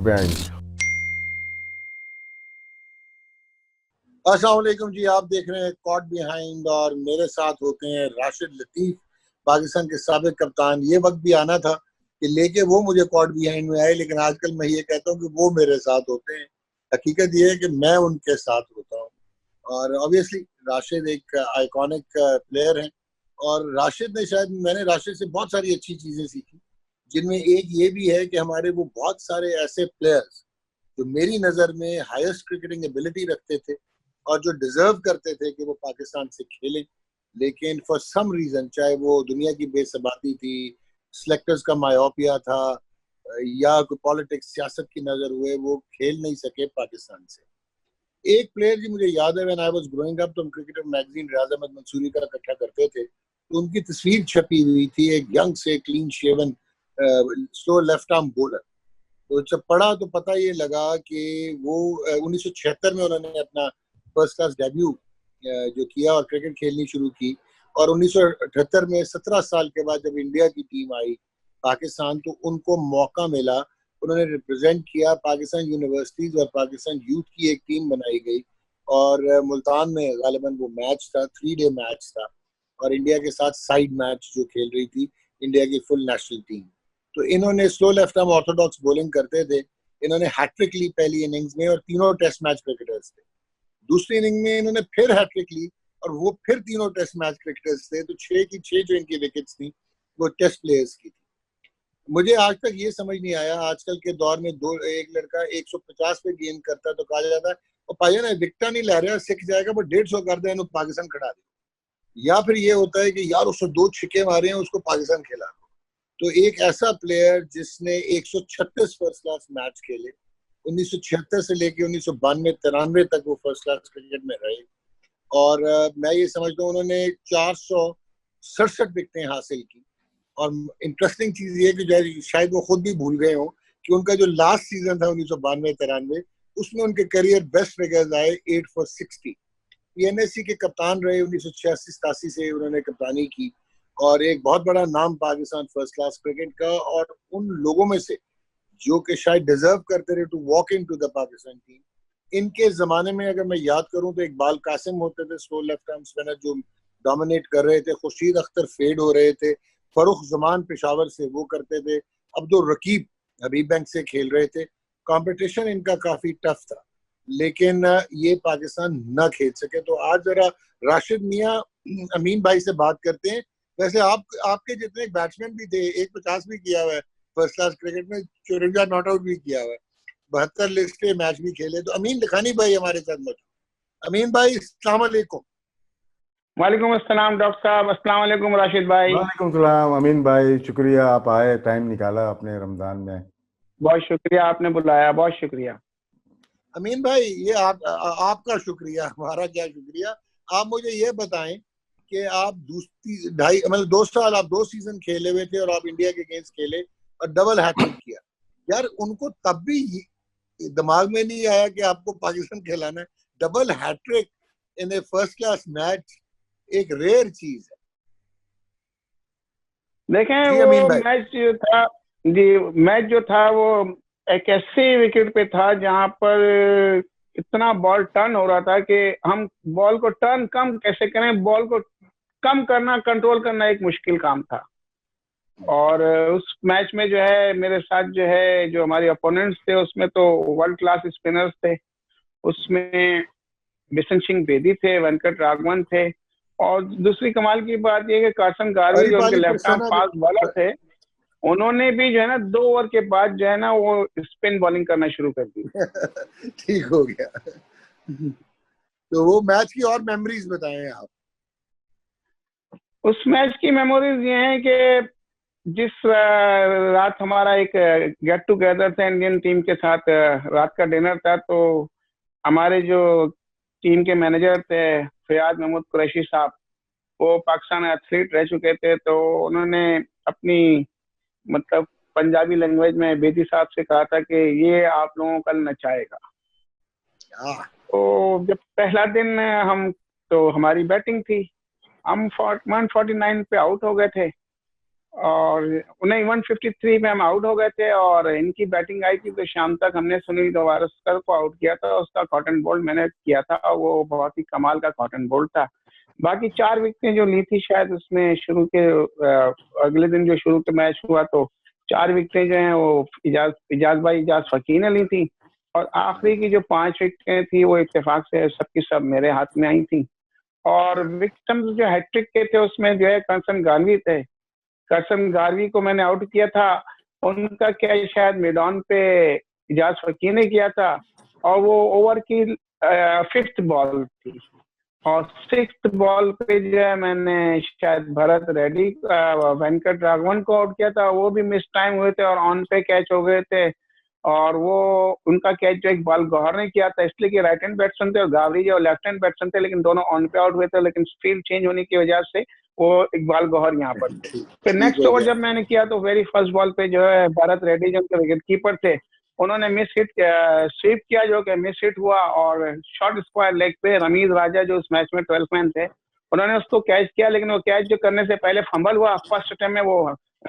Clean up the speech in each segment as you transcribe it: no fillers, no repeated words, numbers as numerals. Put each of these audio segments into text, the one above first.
Bench. अस्सलाम वालेकुम जी, आप देख रहे हैं कॉट बिहाइंड और मेरे साथ होते हैं राशिद लतीफ, पाकिस्तान के साबिक कप्तान। ये वक्त भी आना था कि लेके वो मुझे कॉट बिहाइंड में आए, लेकिन आजकल मैं ये कहता हूँ कि वो मेरे साथ होते हैं। हकीकत ये है कि मैं उनके साथ होता हूँ। और ऑब्वियसली राशिद एक आइकॉनिक प्लेयर है, और राशिद ने शायद मैंने राशिद से बहुत सारी अच्छी चीजें सीखी, जिनमें एक ये भी है कि हमारे वो बहुत सारे ऐसे प्लेयर्स जो मेरी नज़र में हाईएस्ट क्रिकेटिंग एबिलिटी रखते थे और जो डिजर्व करते थे कि वो पाकिस्तान से खेलें, लेकिन फॉर सम रीजन, चाहे वो दुनिया की बेसबाती थी, सिलेक्टर्स का मायोपिया था, या कोई पॉलिटिक्स सियासत की नजर हुए, वो खेल नहीं सके पाकिस्तान से। एक प्लेयर जी मुझे याद है, when I was growing up, तो हम क्रिकेटर मैगजीन रियाज अहमद मंसूरी का इकट्ठा करते थे, तो उनकी तस्वीर छपी हुई थी, एक यंग से clean shaven slow left arm bowler. तो जब पढ़ा तो पता ये लगा कि वो 1976 में उन्होंने अपना फर्स्ट क्लास डेब्यू जो किया और क्रिकेट खेलनी शुरू की। और 1978 में 17 साल के बाद जब इंडिया की टीम आई पाकिस्तान, तो उनको मौका मिला, उन्होंने रिप्रेजेंट किया पाकिस्तान यूनिवर्सिटीज और पाकिस्तान यूथ की एक टीम बनाई गई। और मुल्तान में गालिबन वो मैच था, 3 डे मैच था, और इंडिया के साथ साइड मैच जो खेल रही थी इंडिया की फुल नेशनल टीम। तो इन्होंने slow left arm Orthodox bowling करते थे, इन्होंने हैट्रिक ली पहली इनिंग्स में, और तीनों टेस्ट मैच क्रिकेटर्स थे। दूसरी इनिंग में इन्होंने फिर हैट्रिक ली, और वो फिर तीनों टेस्ट मैच क्रिकेटर्स थे। तो 6 की 6 जो इनकी विकेट्स थी वो टेस्ट प्लेयर्स की थी। मुझे आज तक ये समझ नहीं आया, आजकल के दौर में दो एक लड़का 150 पे गेंद करता है तो कहा जाता है और पाया ना विकटा नहीं ला रहा, सीख जाएगा, वो 150 कर दे, पाकिस्तान खड़ा दे। या फिर ये होता है कि यार उसने 2 छक्के मारे हैं, उसको पाकिस्तान खिला। तो एक ऐसा प्लेयर जिसने 136 फर्स्ट क्लास मैच खेले, 1976 से लेके 1992-93 तक वो फर्स्ट क्लास क्रिकेट में रहे। और मैं ये समझता हूँ उन्होंने 467 विकेटें हासिल की। और इंटरेस्टिंग चीज ये कि शायद वो खुद भी भूल गए हो कि उनका जो लास्ट सीजन था 1992-93, उसमें उनके करियर बेस्ट फिगर्स आए 8 for 60। पीएनएससी के कप्तान रहे 1986-87 से उन्होंने कप्तानी की, और एक बहुत बड़ा नाम पाकिस्तान फर्स्ट क्लास क्रिकेट का। और उन लोगों में से जो कि शायद डिजर्व करते रहे to walk into the Pakistan team, इनके जमाने में अगर मैं याद करूं तो इकबाल कासिम होते थे स्लो लेफ्ट आर्म स्पिनर जो डोमिनेट कर रहे थे, खुर्शीद अख्तर फेड हो रहे थे, फरुख जमान पेशावर से वो करते थे, अब्दुल रकीब हबीब बैंक से खेल रहे थे। कंपटीशन इनका काफी टफ था, लेकिन ये पाकिस्तान न खेल सके। तो आज जरा राशिद मियाँ अमीन भाई से बात करते हैं। वैसे आपके जितने बैट्समैन भी थे, 150 भी किया हुआ है फर्स्ट क्लास क्रिकेट में, 54 नॉट आउट भी किया हुआ है, 72 लिस्ट मैच भी खेले। तो अमीन लिखानी भाई हमारे साथ मौजूद। अमीन भाई अस्सलाम वालेकुम। वालेकुम अस्सलाम डॉक्टर साहब, अस्सलाम वालेकुम राशिद भाई। वालेकुम सलाम अमीन भाई, शुक्रिया आप आए, टाइम निकाला अपने रमजान में। बहुत शुक्रिया, आपने बुलाया, बहुत शुक्रिया। अमीन भाई ये आपका शुक्रिया, हमारा क्या शुक्रिया। आप मुझे ये बताएं कि आप दूसरी ढाई मतलब 2 साल आप 2 सीजन खेले हुए थे और आप इंडिया के अगेंस्ट खेले और डबल हैट्रिक किया। यार उनको तब भी दिमाग में नहीं आया कि आपको पाकिस्तान खिलाना है? डबल हैट्रिक इन ए फर्स्ट क्लास मैच एक रेयर चीज है। देखें जी अमीन वो भाई। मैच जो था, जी मैच जो था वो एक ऐसी विकेट पे था जहां पर इतना बॉल टर्न हो रहा था कि हम बॉल को टर्न कम कैसे करें, बॉल को कम करना, कंट्रोल करना एक मुश्किल काम था। और उस मैच में जो है मेरे साथ जो है जो हमारे अपोनेंट्स थे उसमें तो वर्ल्ड क्लास स्पिनर्स थे। उसमें बिशन सिंह बेदी थे, वेंकट राघवन थे, और दूसरी कमाल की बात यह कि कार्सन गारवी जो उनके पारी लेफ्ट आर्म परसना भी फास्ट बॉलर थे, उन्होंने भी जो है ना 2 ओवर के बाद जो है ना वो स्पिन बॉलिंग करना शुरू कर दी। ठीक हो गया। तो वो मैच की और मेमोरीज बताएं आप। उस मैच की मेमोरीज ये हैं कि जिस रात हमारा एक गेट टुगेदर था इंडियन टीम के साथ, रात का डिनर था, तो हमारे जो टीम के मैनेजर थे फयाद महमूद कुरैशी साहब, वो पाकिस्तान एथलीट रह चुके थे, तो उन्होंने अपनी मतलब पंजाबी लैंग्वेज में बेदी साहब से कहा था कि ये आप लोगों को कल नचाएगा। तो जब पहला दिन हम तो हमारी बैटिंग थी, हम 149 पे आउट हो गए थे, और उन्हें 153 में हम आउट हो गए थे और इनकी बैटिंग आई थी तो शाम तक हमने सुनील गावस्कर को आउट किया था। उसका कॉटन बोल्ड मैंने किया था और वो बहुत ही कमाल का कॉटन बोल्ड था। बाकी 4 विकेटें जो ली थी शायद उसमें शुरू के अगले दिन जो शुरू के मैच हुआ तो 4 विकेटें जो हैं वो इजाज फकीर ने ली थी और आखिरी की जो 5 विकेटें थी वो इत्तेफाक से सबकी सब मेरे हाथ में आई थी। और विकेट्स जो हैट्रिक के थे उसमें जो है करसन गारवी थे। करसन गारवी को मैंने आउट किया था, उनका कैच शायद मिड ऑन पे इजाज फकीर ने किया था और वो ओवर की 5th बॉल थी और 6th बॉल पे जो है मैंने शायद भरत रेड्डी वेंकट राघवन को आउट किया था। वो भी मिस टाइम हुए थे और ऑन पे कैच हो गए थे और वो उनका कैच जो इकबाल गौहर ने किया था, इसलिए कि राइट हैंड बैट्समैन थे और गावरी जो लेफ्ट हैंड बैट्समैन थे, लेकिन दोनों ऑन पे आउट हुए थे, लेकिन फील्ड चेंज होने की वजह से वो इकबाल गौहर यहाँ पर थे। फिर नेक्स्ट ओवर जब मैंने किया तो वेरी फर्स्ट बॉल पे जो है भरत रेड्डी जो उनके विकेट कीपर थे उन्होंने मिस हिट स्वीप किया जो कि मिस हिट हुआ और शॉर्ट स्क्वायर लेग पे रमीज राजा जो उस मैच में 12th मैन थे उन्होंने उसको कैच किया, लेकिन वो कैच जो करने से पहले फंबल हुआ। फर्स्ट अटेम्प्ट में वो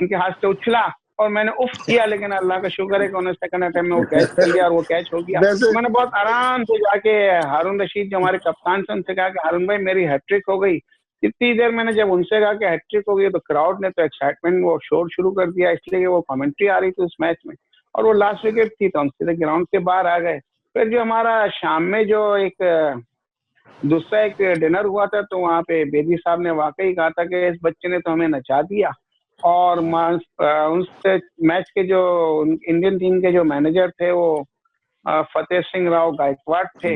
उनके हाथ से उछला और मैंने उफ किया, लेकिन अल्लाह का शुक्र है कि उन्होंने सेकंड अटेम्प्ट में वो कैच कर लिया और वो कैच हो गया। तो मैंने बहुत आराम से जाके हारून रशीद जो हमारे कप्तान से उनसे कहा कि हारून भाई मेरी हैट्रिक हो गई। इतनी देर मैंने जब उनसे कहा कि हैट्रिक हो गई तो क्राउड ने तो एक्साइटमेंट वो शोर शुरू कर दिया, इसलिए कि वो कमेंट्री आ रही थी उस मैच में और वो लास्ट विकेट थी तो हम सीधे ग्राउंड के बाहर आ गए। फिर जो हमारा शाम में जो एक दूसरा एक डिनर हुआ था तो वहाँ पे बेदी साहब ने वाकई कहा था कि इस बच्चे ने तो हमें नचा दिया और उस मैच के जो इंडियन टीम के जो मैनेजर थे वो फतेह सिंह राव गायकवाड़ थे।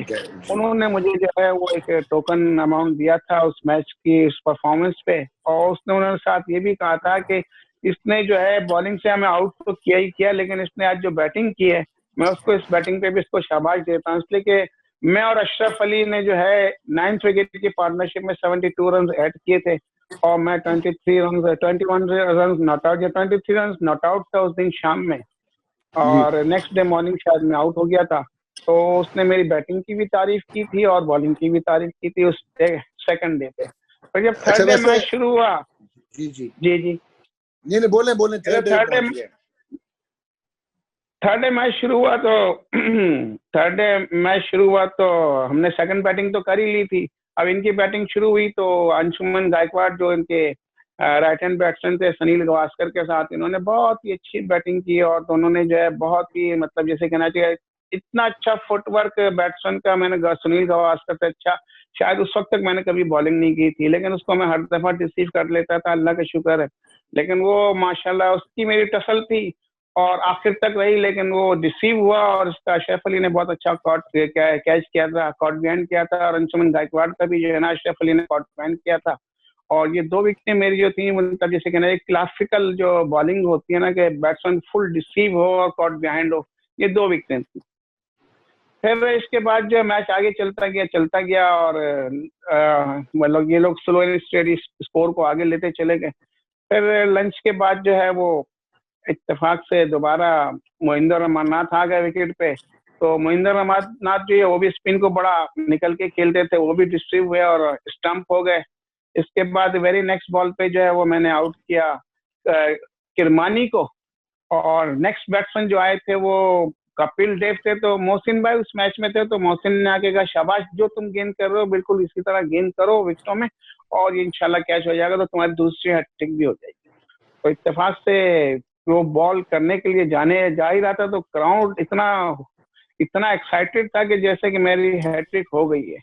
उन्होंने मुझे जो है वो एक टोकन अमाउंट दिया था उस मैच की उस परफॉर्मेंस पे और उसने उन्होंने साथ ये भी कहा था कि इसने जो है बॉलिंग से हमें आउट तो किया ही किया, लेकिन इसने आज जो बैटिंग की है मैं उसको इस बैटिंग पे भी इसको शाबाश देता हूँ, इसलिए कि मैं और अशरफ अली ने जो है 9th विकेट की पार्टनरशिप में 72 रन ऐड किए थे और मैं 21 रन नॉट आउट या 23 रन नॉट आउट था उस दिन शाम में और नेक्स्ट डे मॉर्निंग शायद मैं आउट हो गया था। तो उसने मेरी बैटिंग की भी तारीफ की थी और बॉलिंग की भी तारीफ की थी उस सेकंड डे पे। पर जब थर्ड डे मैच शुरू हुआ जी नहीं बोले थर्ड डे मैच शुरू हुआ तो थर्ड डे मैच शुरू हुआ तो हमने सेकंड बैटिंग तो कर ही ली थी। अब इनकी बैटिंग शुरू हुई तो अंशुमन गायकवाड़ जो इनके राइट हैंड बैट्समैन थे सुनील गावस्कर के साथ इन्होंने बहुत ही अच्छी बैटिंग की और दोनों ने जो है बहुत ही मतलब जैसे कहना चाहिए इतना अच्छा फुटवर्क बैट्समैन का मैंने सुनील गावस्कर से अच्छा शायद उस वक्त तक मैंने कभी बॉलिंग नहीं की थी, लेकिन उसको मैं हर दफा रिसीव कर लेता था, अल्लाह का शुक्र है। लेकिन वो माशाल्लाह उसकी मेरी टसल थी और आखिर तक रही, लेकिन वो रिसीव हुआ और उसका अशरफ अली ने बहुत अच्छा कैच किया था, कॉट बिहाइंड किया था और अंशुमन गायकवाड़ का भी जो है ना अशरफ अली ने कॉट बिहाइंड किया था। और ये 2 विकेटें मेरी जो थी मतलब जैसे कहना एक क्लासिकल जो बॉलिंग होती है ना कि बैट्समैन फुल रिसीव हो और कॉट बिहाइंड हो, ये 2 विकेटें थी। फिर इसके बाद जो मैच आगे चलता गया और मतलब ये लोग स्लो एंड स्टेडी स्कोर को आगे लेते चले गए। फिर लंच के बाद जो है वो इत्तेफाक से दोबारा मोहिंदर अमरनाथ आ गए विकेट पे, तो मोहिंदर अमरनाथ जो है वो भी स्पिन को बड़ा निकल के खेलते थे, वो भी डिस्ट्रीव हुए और स्टंप हो गए। इसके बाद वेरी नेक्स्ट बॉल पे जो है वो मैंने आउट किया किरमानी को और नेक्स्ट बैट्समैन जो आए थे वो कपिल देव थे। तो मोहसिन भाई उस मैच में थे तो मोहसिन ने आके कहा शाबाश जो तुम गेंद कर रहे हो बिल्कुल इसी तरह गेंद करो विकेटों में और ये इंशाल्लाह कैच हो जाएगा तो तुम्हारी दूसरी हैट्रिक भी हो जाएगी। तो इत्तेफाक से वो बॉल करने के लिए जा ही रहा था तो क्राउड इतना एक्साइटेड था कि जैसे कि मेरी हैट्रिक हो गई है।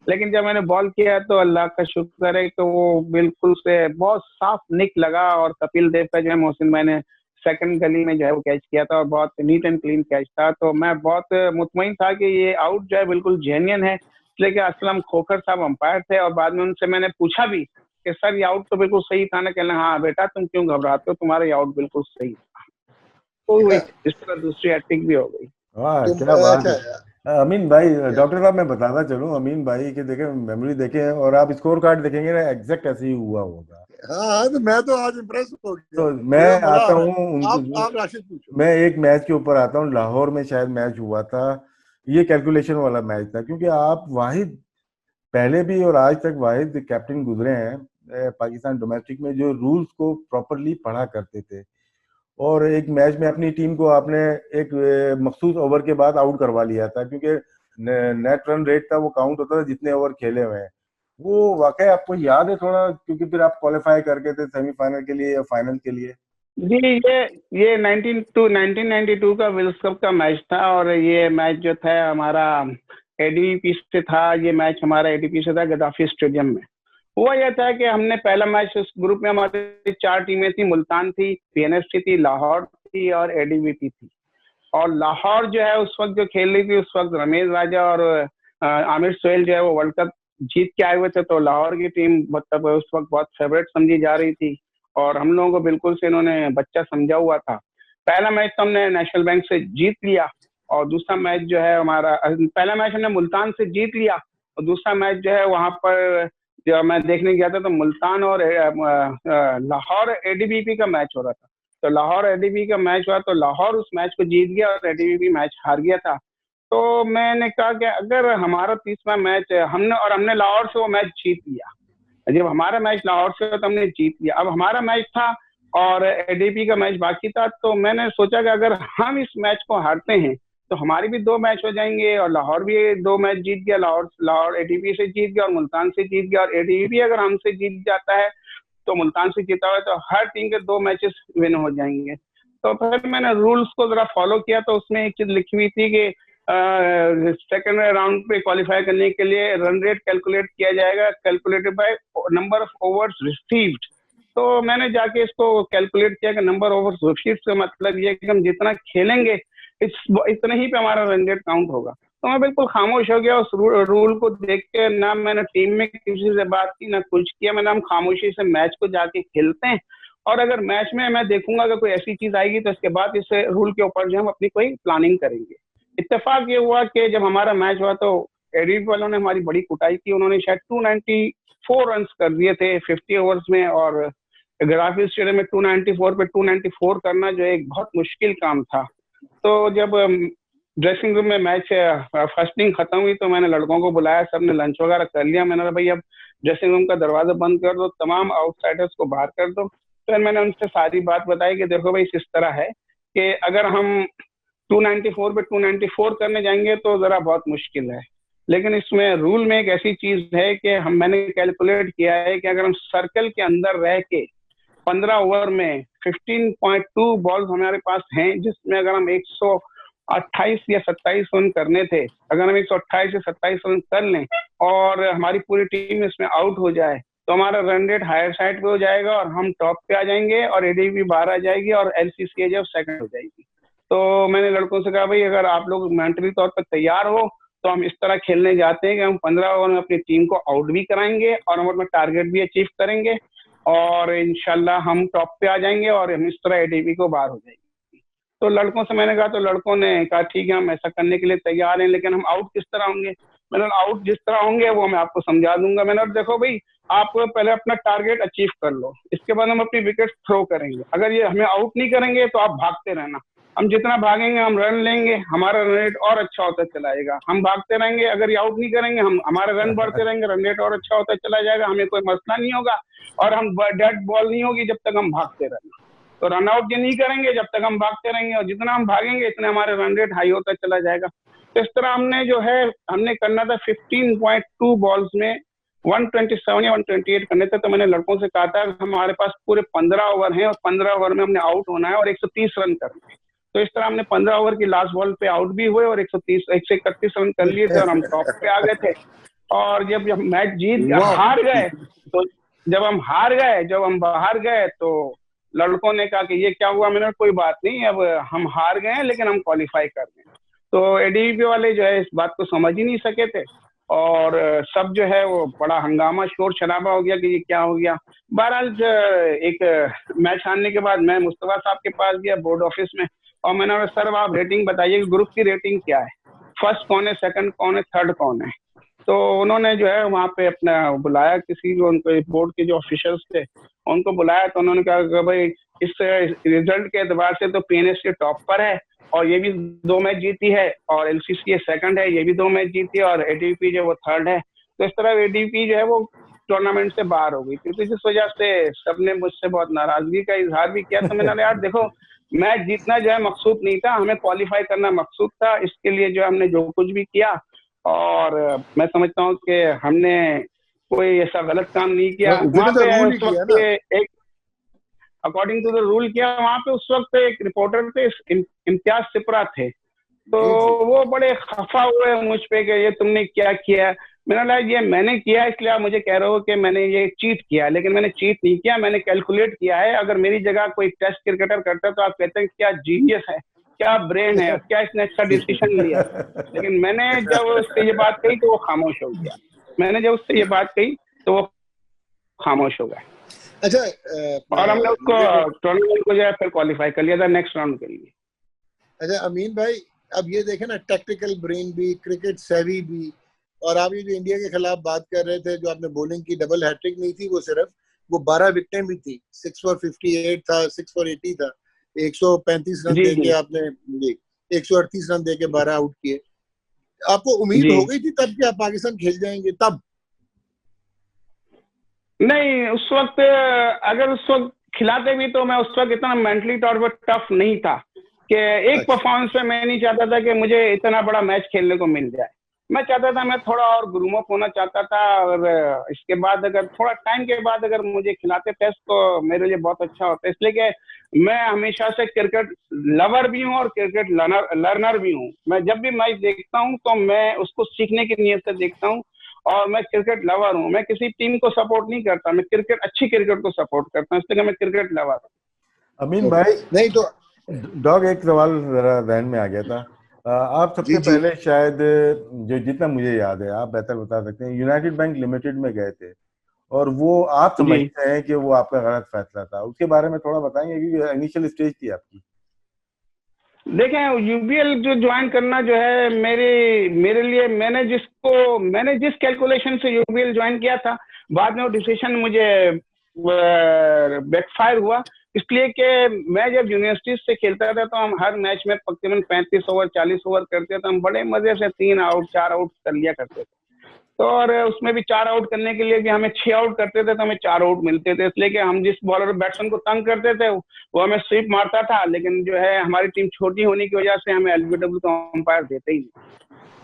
लेकिन जब मैंने बॉल किया तो अल्लाह का शुक्र है तो वो बिल्कुल से बहुत साफ निक लगा और कपिल देव का जो है मोहसिन भाई ने सेकंड गली में जो है वो कैच किया था और बहुत नीट एंड क्लीन कैच था। तो मैं बहुत मुतमईन था कि ये आउट जो है बिल्कुल जेन्युइन है, इसलिए कि असलम खोखर साहब अंपायर थे और बाद में उनसे मैंने पूछा भी कि सर ये आउट तो बिल्कुल सही था ना, कहना हाँ बेटा तुम क्यों घबराते हो, तुम्हारा ये आउट बिल्कुल सही था। तो इस तरह दूसरी हैट्रिक भी हो गई। वाह क्या बात है अमीन भाई। डॉक्टर साहब मैं बताना चलूं अमीन भाई के देखे मेमोरी देखे और आप स्कोर कार्ड देखेंगे ना एग्जैक्ट ऐसे ही हुआ होगा। हाँ तो मैं तो आज इम्प्रेस हो गया। तो मैं आता हूँ आप राशिद पूछो। मैं एक मैच के ऊपर आता हूँ, लाहौर में शायद मैच हुआ था, ये कैलकुलेशन वाला मैच था क्योंकि आप वाहिद पहले भी और आज तक वाहिद कैप्टन गुजरे हैं पाकिस्तान डोमेस्टिक में जो रूल्स को प्रॉपरली पढ़ा करते थे, और एक मैच में अपनी टीम को आपने एक मखसूस ओवर के बाद आउट करवा लिया था, क्योंकि नेट रन रेट था वो काउंट होता था जितने ओवर खेले हुए हैं। वो वाकई आपको याद है थोड़ा, क्योंकि फिर आप क्वालिफाई करके थे सेमीफाइनल के लिए या फाइनल के लिए? जी, ये 1992 का विल्स कप का मैच था, और ये मैच जो था हमारा एडीपी से था। ये मैच हमारा एडीपी से था, गद्दाफी स्टेडियम में। हुआ यह था कि हमने पहला मैच, उस ग्रुप में हमारी 4 टीमें थी, मुल्तान थी, पीएनएफसी थी, लाहौर थी और एडीवीपी थी। और लाहौर जो है उस वक्त जो खेल रही थी, उस वक्त रमेश राजा और आमिर सोहेल जो है वो वर्ल्ड कप जीत के आए हुए थे। तो लाहौर की टीम मतलब उस वक्त बहुत फेवरेट समझी जा रही थी, और हम लोगों को बिल्कुल से इन्होंने बच्चा समझा हुआ था। पहला मैच तो हमने नेशनल बैंक से जीत लिया, और दूसरा मैच जो है हमारा, पहला मैच हमने मुल्तान से जीत लिया, और दूसरा मैच जो है वहां पर जब मैं देखने गया था तो मुल्तान और लाहौर एडीबीपी का मैच हो रहा था। तो लाहौर एडीबी का मैच हुआ, तो लाहौर उस मैच को जीत गया और एडीबी मैच हार गया था। तो मैंने कहा कि अगर हमारा तीसरा मैच हमने लाहौर से वो मैच जीत लिया, जब हमारा मैच लाहौर से तो हमने जीत लिया, अब हमारा मैच था और एडीपी का मैच बाकी था। तो मैंने सोचा कि अगर हम इस मैच को हारते हैं तो हमारी भी 2 मैच हो जाएंगे, और लाहौर भी 2 मैच जीत गया, लाहौर एडीपी से जीत गया और मुल्तान से जीत गया, और एडीपी अगर हमसे जीत जाता है तो मुल्तान से जीता हुआ है, तो हर टीम के 2 मैचेस विन हो जाएंगे। तो फिर मैंने रूल्स को जरा फॉलो किया, तो उसमें एक चीज लिखी हुई थी कि सेकेंड राउंड पे क्वालिफाई करने के लिए रन रेट कैलकुलेट किया जाएगा, calculated by number of overs received. तो मैंने जाके इसको कैलकुलेट किया कि नंबर ओवर्स रिसीव्ड का मतलब ये कि हम जितना खेलेंगे इतने ही पे हमारा रन रेट काउंट होगा। तो मैं बिल्कुल खामोश हो गया उस रूल को देख के, ना मैंने टीम में किसी से बात की ना कुछ किया। मैंने हम खामोशी से मैच को जाके खेलते हैं, और अगर मैच में मैं देखूंगा कि कोई ऐसी चीज आएगी तो इसके बाद इस रूल के ऊपर जो हम अपनी कोई प्लानिंग करेंगे। इत्तेफाक ये हुआ कि जब हमारा मैच हुआ तो एडीपी वालों ने हमारी बड़ी कुटाई की। उन्होंने शायद 294 रन कर दिए थे 50 ओवर्स में, और गद्दाफी स्टेडियम में 294 पे 294 करना जो एक बहुत मुश्किल काम था। तो जब ड्रेसिंग रूम में मैच फर्स्ट इनिंग खत्म हुई तो मैंने लड़कों को बुलाया, सबने लंच वगैरह कर लिया। मैंने कहा भाई अब ड्रेसिंग रूम का दरवाजा बंद कर दो, तमाम आउटसाइडर्स को बाहर कर दो। फिर मैंने उनसे सारी बात बताई कि देखो भाई इस तरह है कि अगर हम 294 पे 294 करने जाएंगे तो जरा बहुत मुश्किल है, लेकिन इसमें रूल में एक ऐसी चीज है कि मैंने कैलकुलेट किया है कि अगर हम सर्कल के अंदर रह के 15 ओवर में 15.2 बॉल्स हमारे पास हैं, जिसमें अगर हम 128 या 27 रन करने थे, अगर हम 128 या 27 रन कर लें और हमारी पूरी टीम इसमें आउट हो जाए तो हमारा रन रेट हायर साइड पे हो जाएगा और हम टॉप पे आ जाएंगे, और एडीपी बाहर आ जाएगी और एलसीसी जब सेकंड हो जाएगी। तो मैंने लड़कों से कहा भाई अगर आप लोग मेंटली तौर पर तैयार हो तो हम इस तरह खेलने जाते हैं कि हम 15 ओवर में अपनी टीम को आउट भी कराएंगे और हम अपना टारगेट भी अचीव करेंगे, और इंशाल्लाह हम टॉप पे आ जाएंगे और हम इस तरह एडीपी को बाहर हो जाएंगे। तो लड़कों से मैंने कहा, तो लड़कों ने कहा ठीक है हम ऐसा करने के लिए तैयार हैं, लेकिन हम आउट किस तरह होंगे? मैंने आउट जिस तरह होंगे वो मैं आपको समझा दूंगा। मैंने देखो भाई आप पहले अपना टारगेट अचीव कर लो, इसके बाद हम अपनी विकेट थ्रो करेंगे। अगर ये हमें आउट नहीं करेंगे तो आप भागते रहना, हम जितना भागेंगे हम रन लेंगे, हमारा रन रेट और अच्छा होता चला जाएगा। हम भागते रहेंगे, अगर ये आउट नहीं करेंगे हम हमारे रन बढ़ते रहेंगे, रन रेट और अच्छा होता चला जाएगा, हमें कोई मसला नहीं होगा और हम डेड बॉल नहीं होगी जब तक हम भागते रहेंगे। तो रन आउट ये नहीं करेंगे जब तक हम भागते रहेंगे, और जितना हम भागेंगे इतने हमारे रन रेट हाई होता चला जाएगा। तो इस तरह हमने जो है हमने करना था 15.2 बॉल्स में 127 या 128 करने थे। तो मैंने लड़कों से कहा था हमारे पास पूरे 15 ओवर हैं और 15 ओवर में हमने आउट होना है और 130 रन करने हैं। तो इस तरह हमने 15 ओवर की लास्ट बॉल पे आउट भी हुए और 131 रन कर लिए थे और हम टॉप पे आ गए थे। और जब मैच हार गए, तो जब हम बाहर गए तो लड़कों ने कहा कि ये क्या हुआ? मैंने कोई बात नहीं, अब हम हार गए हैं लेकिन हम क्वालिफाई कर गए। तो एडीपी वाले जो है इस बात को समझ ही नहीं सके थे और सब जो है वो बड़ा हंगामा शोर शराबा हो गया कि ये क्या हो गया। बहरहाल एक मैच हारने के बाद मैं मुस्तफा साहब के पास गया बोर्ड ऑफिस में और मैंने कहा सर आप रेटिंग बताइए कि ग्रुप की रेटिंग क्या है, फर्स्ट कौन है, सेकंड कौन है, थर्ड कौन है। तो उन्होंने जो है वहाँ पे अपना बुलाया किसी को, उनको बोर्ड के जो ऑफिशियल्स थे उनको बुलाया। तो उन्होंने कहा कि भाई इस रिजल्ट के एतबार से तो पीएनएससी टॉप पर है और ये भी 2 मैच जीती है, और एलसीसी सेकंड है, ये भी 2 मैच जीती है, और एडीपी जो वो थर्ड है। तो इस तरह एडीपी जो है वो टूर्नामेंट से बाहर हो गई थी, तो जिस वजह से सबने मुझसे बहुत नाराजगी का इजहार भी किया। तो मैंने कहा यार देखो, मैच जीतना जो है मकसूद नहीं था, हमें क्वालिफाई करना मकसूद था। इसके लिए जो हमने जो कुछ भी किया, और मैं समझता हूँ कि हमने कोई ऐसा गलत काम नहीं किया। वहाँ पे उस वक्त एक अकॉर्डिंग टू द रूल किया। वहाँ पे उस वक्त एक रिपोर्टर थे, इम्तियाज सिपरा थे, तो वो बड़े खफा हुए मुझ पे कि ये तुमने क्या किया। मैंने कहा ये मैंने किया, इसलिए आप मुझे कह रहे हो कि मैंने ये चीट किया, लेकिन मैंने चीट नहीं किया, मैंने कैलकुलेट किया है। अगर मेरी जगह कोई टेस्ट क्रिकेटर करता तो आप कहते हैं क्या जीनियस है, क्या ब्रेन है, क्या इसने अच्छा डिसीजन लिया। लेकिन मैंने जब उससे ये बात कही तो वो खामोश हो गया। मैंने जब उससे ये बात कही तो वो खामोश हो गया। अच्छा, और हमने उसको टूर्नामेंट को जो है फिर क्वालिफाई कर लिया था नेक्स्ट राउंड के लिए। अच्छा अमीन भाई, अब ये देखें ना, टेक्निकल ब्रेन भी, क्रिकेट सेवी भी, और आप ये जो इंडिया के खिलाफ बात कर रहे थे, जो आपने बॉलिंग की डबल हैट्रिक नहीं थी, वो सिर्फ वो 12 विकेटें भी थी, 6 for 58 था, 6 for 80 था, 135 रन देके आपने 138 रन देके 12 आउट किए। आपको उम्मीद हो गई थी तब कि आप पाकिस्तान खेल जाएंगे? तब नहीं, उस वक्त अगर उस वक्त खिलाते भी तो मैं उस वक्त इतना मेंटली तौर पर टफ नहीं था कि एक परफॉर्मेंस पे मैं नहीं चाहता था कि मुझे इतना बड़ा मैच खेलने को मिल जाए। मैं चाहता था मैं थोड़ा और ग्रूम अप होना चाहता था, और इसके बाद अगर थोड़ा टाइम के बाद अगर मुझे खिलाते टेस्ट तो मेरे लिए बहुत अच्छा होता है। इसलिए कि मैं हमेशा से क्रिकेट लवर भी हूँ और क्रिकेट लर्नर भी हूँ। मैं जब भी मैच देखता हूँ तो मैं उसको सीखने की नीयत से देखता हूँ, और मैं क्रिकेट लवर हूँ। मैं किसी टीम को सपोर्ट नहीं करता, मैं क्रिकेट, अच्छी क्रिकेट को सपोर्ट करता हूँ, इसलिए मैं क्रिकेट लवर हूँ। अमीन भाई, नहीं तो डॉग एक सवाल जरा ध्यान में आ गया था। आप सबसे पहले शायद, जो जितना मुझे याद है, आप बेहतर बता सकते हैं, यूनाइटेड बैंक लिमिटेड में गए थे, और वो आप समझते हैं कि वो आपका गलत फैसला था। उसके बारे में थोड़ा बताएंगे, क्योंकि इनिशियल स्टेज थी आपकी। देखें, यूबीएल जो ज्वाइन करना जो है मेरे लिए, मैंने जिस कैलकुलेशन से यूबीएल ज्वाइन किया था, बाद में वो डिसीजन मुझे बैकफायर हुआ। इसलिए कि मैं जब यूनिवर्सिटी से खेलता था तो हम हर मैच में तकरीबन 35 ओवर 40 ओवर करते थे। हम बड़े मजे से 3 आउट 4 आउट कर लिया करते थे। तो और उसमें भी 4 आउट करने के लिए भी हमें 6 आउट करते थे तो हमें 4 आउट मिलते थे। इसलिए कि हम जिस बॉलर बैट्समैन को तंग करते थे वो हमें स्वीप मारता था, लेकिन जो है हमारी टीम छोटी होने की वजह से हमें एलबीडब्ल्यू का अंपायर देते ही नहीं।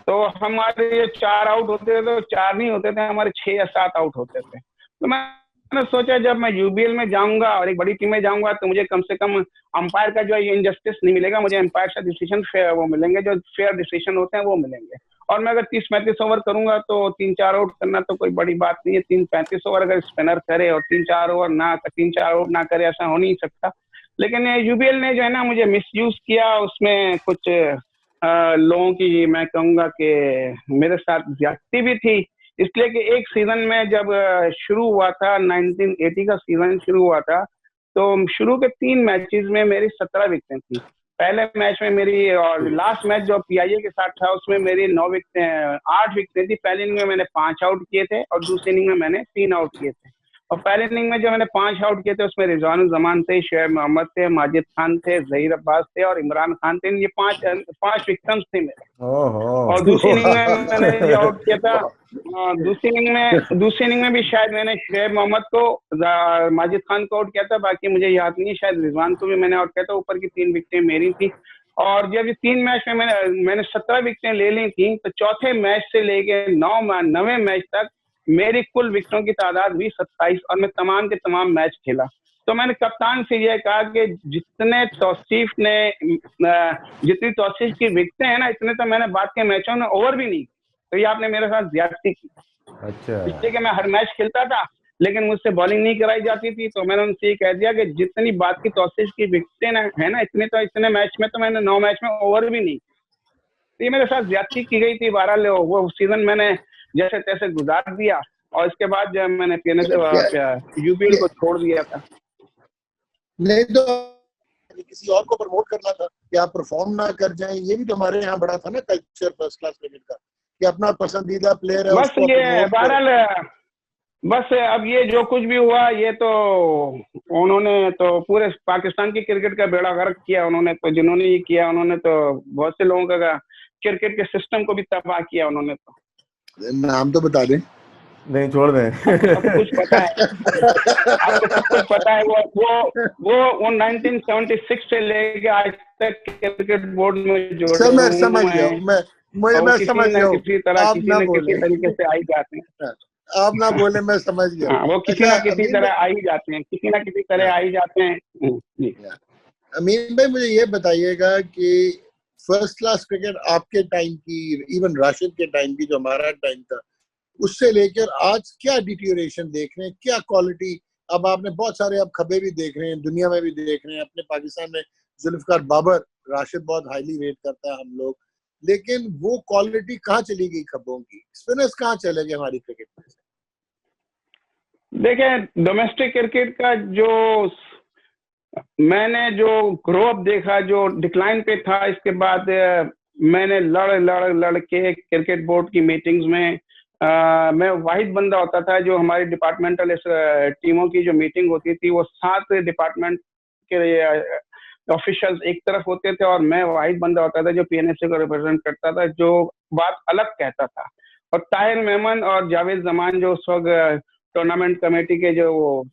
तो हमारे ये 4 आउट होते थे तो 4 नहीं होते थे, हमारे 6 या 7 आउट होते थे। तो मैंने सोचा जब मैं यूबीएल में जाऊंगा और एक बड़ी टीम में जाऊंगा तो मुझे कम से कम अंपायर का जो है इनजस्टिस नहीं मिलेगा, मुझे अंपायर से डिसीजन फेयर वो मिलेंगे, जो फेयर डिसीजन होते हैं वो मिलेंगे। और मैं अगर 30-35 ओवर करूंगा तो 3-4 आउट करना तो कोई बड़ी बात नहीं है। 3-35 ओवर अगर स्पिनर करे और 3-4 आउट ना करे, ऐसा हो नहीं सकता। लेकिन यूबीएल ने जो है ना मुझे मिसयूज किया। उसमें कुछ लोगों की, मैं कहूँगा कि मेरे साथ ज्यादती भी थी। इसलिए कि एक सीजन में जब शुरू हुआ था, 1980 का सीजन शुरू हुआ था, तो शुरू के 3 मैचेस में मेरी 17 विकेटें थी। पहले मैच में मेरी, और लास्ट मैच जो पीआईए के साथ था उसमें मेरी 8 विकेटें थी। पहले इनिंग में मैंने 5 आउट किए थे और दूसरी इनिंग में मैंने 3 आउट किए थे। और पहले इनिंग में जो मैंने 5 आउट किए थे उसमें रिजवानुर जमान थे, शुएब मोहम्मद थे, माजिद खान थे, जहीर अब्बास थे और इमरान खान थे। ये 5 विकेट्स थे मेरे। और दूसरी इनिंग में मैंने जो आउट किया था, दूसरी इनिंग में भी शायद मैंने शुएब मोहम्मद को, माजिद खान को आउट किया था। बाकी मुझे याद नहीं, शायद रिजवान को भी मैंने आउट किया था। ऊपर की 3 विकेटें मेरी थी। और जब ये 3 मैच में मैंने 17 विकेटें ले ली थी, तो चौथे मैच से लेके 9वें मैच तक मेरी कुल विकेटों की तादाद हुई 27, और मैं तमाम के तमाम मैच खेला। तो मैंने कप्तान से यह कहा कि जितनी तौसीफ की विकेटें हैं ना, इतने तो मैंने बाद के मैचों में ओवर भी नहीं। तो ये आपने मेरे साथ ज्यादती की। अच्छा। इसलिए कि मैं हर मैच खेलता था लेकिन मुझसे बॉलिंग नहीं कराई जाती थी। तो मैंने उनसे ये कह दिया कि जितनी बात की तौसीफ की विकेटें है ना, इतने मैच में तो मैंने 9 मैच में ओवर भी नहीं। तो ये मेरे साथ ज्यादती की गई थी। बहरहाल वो सीजन मैंने जैसे तैसे गुजार दिया, और इसके बाद जो मैंने यूपीएल को छोड़ दिया था। नहीं तो किसी और को प्रमोट करना था कि आप परफॉर्म ना कर जाएं। ये भी तो हमारे यहाँ बड़ा था ना कल्चर फर्स्ट क्लास क्रिकेट का, कि अपना पसंदीदा प्लेयर है बस ये बहरहाल, बस अब ये जो कुछ भी हुआ, ये तो उन्होंने तो पूरे पाकिस्तान की क्रिकेट का बेड़ा गर्क किया। उन्होंने तो, जिन्होंने ये किया, उन्होंने तो बहुत से लोगों का क्रिकेट के सिस्टम को भी तबाह किया उन्होंने। तो नाम तो बता दें। नहीं, छोड़ दें। आपको सब कुछ पता है, आपको सब कुछ पता है। वो 1976 से लेके आज तक क्रिकेट बोर्ड में जुड़े सर मैं हुए समझ गया हैं, हूँ, मैं और वो मैं किसी समझ न गया हूँ। किसी तरह, आप किसी ना न किसी बोले, तरीके से आ ही जाते हैं। आप ना बोले, मैं समझ गया। हाँ, वो किसी अच्छा न किसी अमीन तरह आ ही जाते हैं, किसी न किसी तरह आ ही जाते हैं। जी। अमीन भाई, मुझे ये बताइएगा कि फर्स्ट क्लास क्रिकेट आपके टाइम की, इवन राशिद के टाइम की, जो हमारा टाइम था, उससे लेकर आज क्या डिटीरियोरेशन देख रहे हैं, क्या क्वालिटी? अब आपने बहुत सारे अब खबरें भी देख रहे हैं, दुनिया में भी देख रहे हैं, अपने पाकिस्तान में जुल्फकार बाबर, राशिद बहुत हाईली रेट करता है हम लोग, लेकिन वो क्वालिटी कहाँ चली गई खबरों की? स्पिनर्स कहाँ चले गए हमारी क्रिकेट में से? देखें, डोमेस्टिक क्रिकेट का जो मैंने जो ग्रो अप देखा, जो डिक्लाइन पे था, इसके बाद मैंने लड़ के क्रिकेट बोर्ड की मीटिंग्स में मैं वाहिद बंदा होता था जो हमारी डिपार्टमेंटल टीमों की जो मीटिंग होती थी, वो 7 डिपार्टमेंट के ऑफिशियल्स एक तरफ होते थे और मैं वाहिद बंदा होता था जो पीएनएसए को रिप्रेजेंट करता था, जो बात अलग कहता था। और ताहिर मेमन और जावेद जमान जो उस वक्त टूर्नामेंट कमेटी के जो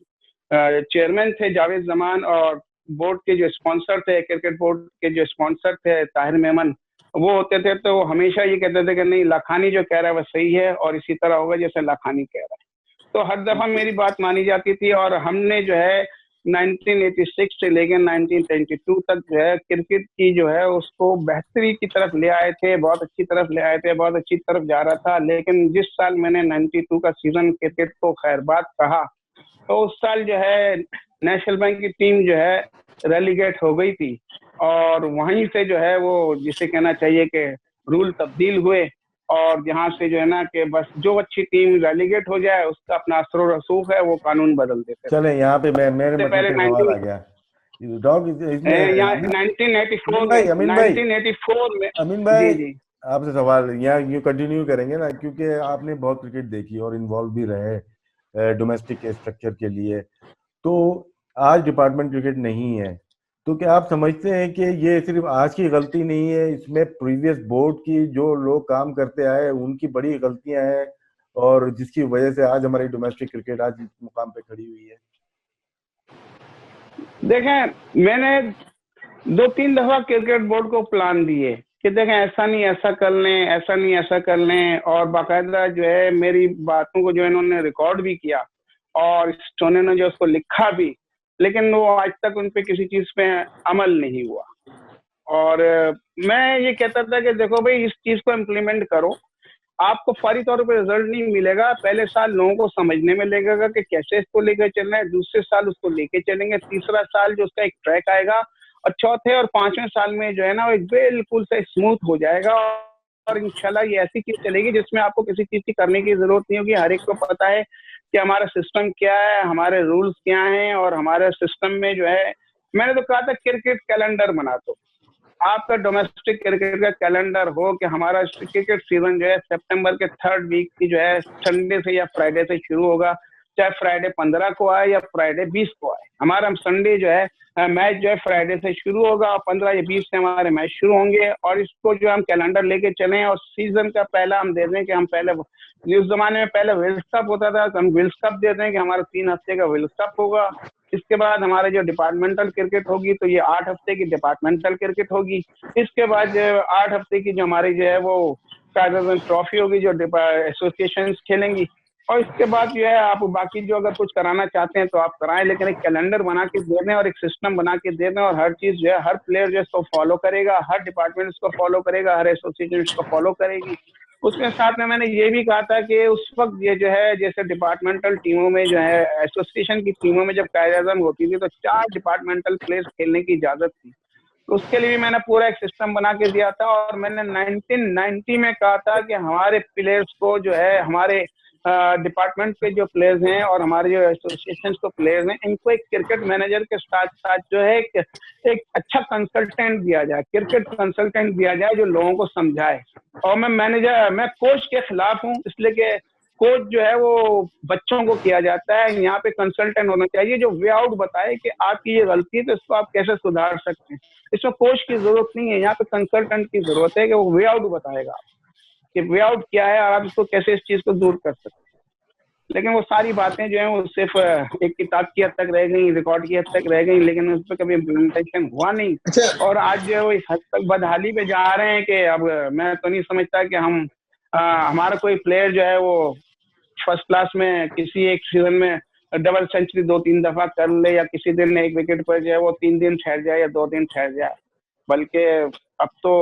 चेयरमैन थे, जावेद जमान, और बोर्ड के जो स्पॉन्सर थे, क्रिकेट बोर्ड के जो स्पॉन्सर थे ताहिर मेमन, वो होते थे। तो वो हमेशा ये कहते थे कि नहीं, लाखानी जो कह रहा है वो सही है और इसी तरह होगा जैसे लाखानी कह रहा है। तो हर दफा मेरी बात मानी जाती थी और हमने जो है 1986 से लेकर 1922 तक जो है क्रिकेट की जो है उसको बेहतरी की तरफ ले आए थे, बहुत अच्छी तरफ ले आए थे, बहुत अच्छी तरफ जा रहा था। लेकिन जिस साल मैंने 92 का सीजन क्रिकेट को खैरबाद कहा, तो उस साल जो है नेशनल बैंक की टीम जो है रेलीगेट हो गई थी और वहीं से जो है वो जिसे कहना चाहिए कि रूल तब्दील हुए और जहां से जो है ना कि बस जो अच्छी टीम रेलीगेट हो जाए उसका अपना असर रसूख है, वो कानून बदल देते थे। चले, यहाँ पे मेरे इससे मतलब पहले पे सवाल आ गया। डॉग इसमें यहाँ अमीन भाई 1984 में। अमीन जी भाई जी। आपसे सवाल यहाँ यूँ कंटिन्यू करेंगे ना, क्योंकि आपने बहुत क्रिकेट देखी और इन्वॉल्व भी रहे डोमेस्टिक स्ट्रक्चर के लिए। तो आज डिपार्टमेंट क्रिकेट नहीं है, तो क्या आप समझते हैं कि ये सिर्फ आज की गलती नहीं है, इसमें प्रीवियस बोर्ड की जो लोग काम करते आए उनकी बड़ी गलतियां हैं, और जिसकी वजह से आज हमारी डोमेस्टिक क्रिकेट आज इस मुकाम पे खड़ी हुई है? देखें, मैंने 2-3 दफा क्रिकेट बोर्ड को प्लान दिए कि देखें ऐसा नहीं ऐसा कर लें, ऐसा नहीं ऐसा कर लें, और बाकायदा जो है मेरी बातों को जो इन्होंने रिकॉर्ड भी किया और स्टोनी ने जो उसको लिखा भी, लेकिन वो आज तक उन पे किसी चीज पे अमल नहीं हुआ। और मैं ये कहता था कि देखो भाई, इस चीज को इम्प्लीमेंट करो, आपको फौरी तौर पर रिजल्ट नहीं मिलेगा। पहले साल लोगों को समझने में लगेगा कि कैसे इसको लेकर चलना है, दूसरे साल उसको लेके चलेंगे, तीसरा साल जो उसका एक ट्रैक आएगा, और चौथे और पांचवें साल में जो है ना वो एक बिल्कुल से स्मूथ हो जाएगा। और इंशाल्लाह ये ऐसी चीज चलेगी जिसमें आपको किसी चीज की करने की जरूरत नहीं होगी। हर एक को पता है कि हमारा सिस्टम क्या है, हमारे रूल्स क्या हैं, और हमारे सिस्टम में जो है, मैंने तो कहा था क्रिकेट कैलेंडर बना दो। आपका डोमेस्टिक क्रिकेट का कैलेंडर हो कि हमारा क्रिकेट सीजन जो है सितंबर के 3rd वीक की जो है संडे से या फ्राइडे से शुरू होगा, चाहे फ्राइडे 15 को आए या फ्राइडे 20 को आए। हमारा संडे जो है मैच जो है फ्राइडे से शुरू होगा और 15 या 20 से हमारे मैच शुरू होंगे, और इसको जो हम कैलेंडर लेके चलें और सीजन का पहला हम दे दें कि हम पहले, उस जमाने में पहले विल्स कप होता था, तो हम विल्स कप दे दें कि हमारा 3 हफ्ते का विल्स कप होगा। इसके बाद हमारे जो डिपार्टमेंटल क्रिकेट होगी तो ये 8 हफ्ते की डिपार्टमेंटल क्रिकेट होगी। इसके बाद 8 हफ्ते की जो हमारी जो है वो कायदे ट्रॉफी होगी जो एसोसिएशन खेलेंगी। और इसके बाद जो है आप बाकी जो अगर कुछ कराना चाहते हैं तो आप कराएं, लेकिन एक कैलेंडर बना के दे दें और एक सिस्टम बना के दे दें, और हर चीज जो है हर प्लेयर जो है इसको फॉलो करेगा, हर डिपार्टमेंट इसको फॉलो करेगा, हर एसोसिएशन इसको फॉलो करेगी। उसके साथ में मैंने ये भी कहा था कि उस वक्त ये जो है जैसे डिपार्टमेंटल टीमों में जो है एसोसिएशन की टीमों में जब कायदे होती थी तो 4 डिपार्टमेंटल प्लेयर्स खेलने की इजाजत थी। तो उसके लिए भी मैंने पूरा एक सिस्टम बना के दिया था, और मैंने 1990 में कहा था कि हमारे प्लेयर्स को जो है, हमारे डिपार्टमेंट के जो प्लेयर्स हैं और हमारे जो एसोसिएशन के प्लेयर्स हैं, इनको एक क्रिकेट मैनेजर के साथ साथ जो है एक अच्छा कंसल्टेंट दिया जाए, क्रिकेट कंसल्टेंट दिया जाए जो लोगों को समझाए। और मैं कोच के खिलाफ हूँ, इसलिए कि कोच जो है वो बच्चों को किया जाता है, यहाँ पे कंसल्टेंट होना चाहिए जो वे आउट बताए कि आपकी ये गलती है तो इसको आप कैसे सुधार सकते हैं। इसमें कोच की जरूरत नहीं है, यहाँ पे कंसल्टेंट की जरूरत है कि वो वे आउट बताएगा कि वे आउट क्या है और आप इसको कैसे इस चीज को दूर कर सकते हैं। लेकिन वो सारी बातें जो है वो सिर्फ एक किताब की हद तक रह गई, रिकॉर्ड की हद तक रह गई, लेकिन उस पर कभी इम्प्लीमेंटेशन हुआ नहीं। अच्छा, और आज जो है वो इस हद तक बदहाली पे जा रहे हैं कि अब मैं तो नहीं समझता कि हमारा कोई प्लेयर जो है वो फर्स्ट क्लास में किसी एक सीजन में डबल सेंचुरी 2-3 दफा कर ले, या किसी दिन एक विकेट पर जो है वो 3 दिन ठहर जाए या 2 दिन ठहर जाए। बल्कि अब तो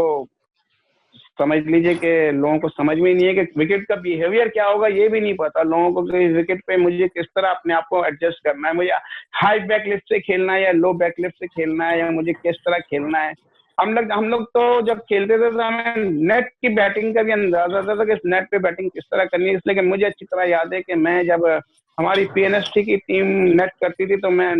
समझ लीजिए कि लोगों को समझ में ही नहीं है कि विकेट का बिहेवियर क्या होगा, ये भी नहीं पता लोगों को कि विकेट पे मुझे किस तरह अपने आप को एडजस्ट करना है, मुझे हाई बैकलिफ्ट से खेलना है या लो बैकलिफ्ट से खेलना है, या मुझे किस तरह खेलना है। हम लोग तो जब खेलते थे तो हमें नेट की बैटिंग का भी अंदाजा था कि नेट पे बैटिंग किस तरह करनी है। इसलिए मुझे अच्छी तरह याद है कि मैं जब हमारी पीएनएसटी की टीम नेट करती थी तो मैं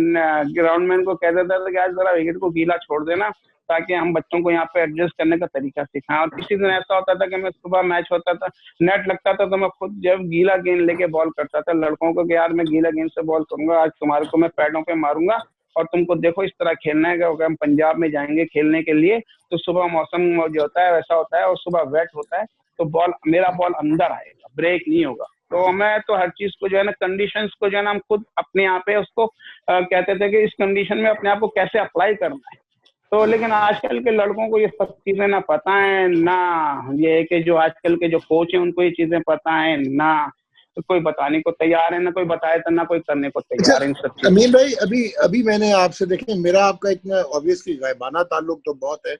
ग्राउंडमैन को कह देता था कि आज जरा विकेट को गीला छोड़ देना, ताकि हम बच्चों को यहाँ पे एडजस्ट करने का तरीका सिखाएं। और किसी दिन ऐसा होता था कि मैं सुबह मैच होता था, नेट लगता था, तो मैं खुद जब गीला गेंद लेके बॉल करता था लड़कों को कि यार मैं गीला गेंद से बॉल करूंगा, आज तुम्हारे को मैं पैडों पे मारूंगा और तुमको देखो इस तरह खेलना है। कि हम पंजाब में जाएंगे खेलने के लिए तो सुबह मौसम जो होता है वैसा होता है और सुबह वेट होता है, तो मेरा बॉल अंदर आएगा, ब्रेक नहीं होगा। तो मैं तो हर चीज को जो है ना, कंडीशंस को जो है ना, हम खुद अपने यहाँ पे उसको कहते थे कि इस कंडीशन में अपने आप को कैसे अप्लाई करना है। तो लेकिन आजकल के लड़कों को ये सब चीजें ना पता है, ना ये कि जो आजकल के जो कोच हैं उनको ये चीजें पता है, ना तो कोई बताने को तैयार है, ना कोई बताए तो ना कोई करने को अच्छा तैयार है इन सब चीजों। अमीन भाई, अभी अभी मैंने आपसे देखे, मेरा आपका इतना ऑब्वियसली गायबाना ताल्लुक तो बहुत है,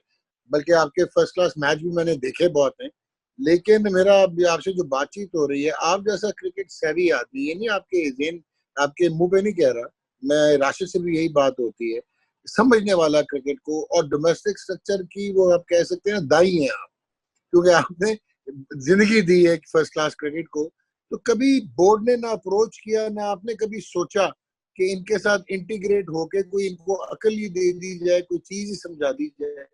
बल्कि आपके फर्स्ट क्लास मैच भी मैंने देखे बहुत हैं, लेकिन मेरा अभी आपसे जो बातचीत हो रही है, आप जैसा क्रिकेट सेवी आदमी, ये नहीं आपके जेन, आपके मुंह पे नहीं कह रहा मैं, राशिद से भी यही बात होती है, समझने वाला क्रिकेट को और डोमेस्टिक स्ट्रक्चर की, वो आप कह सकते हैं दाई हैं आप, क्योंकि आपने जिंदगी दी है फर्स्ट क्लास क्रिकेट को। तो कभी बोर्ड ने ना अप्रोच किया, ना आपने कभी सोचा कि इनके साथ इंटीग्रेट होके कोई इनको अकल ही दे दी जाए, कोई चीज ही समझा दी जाए?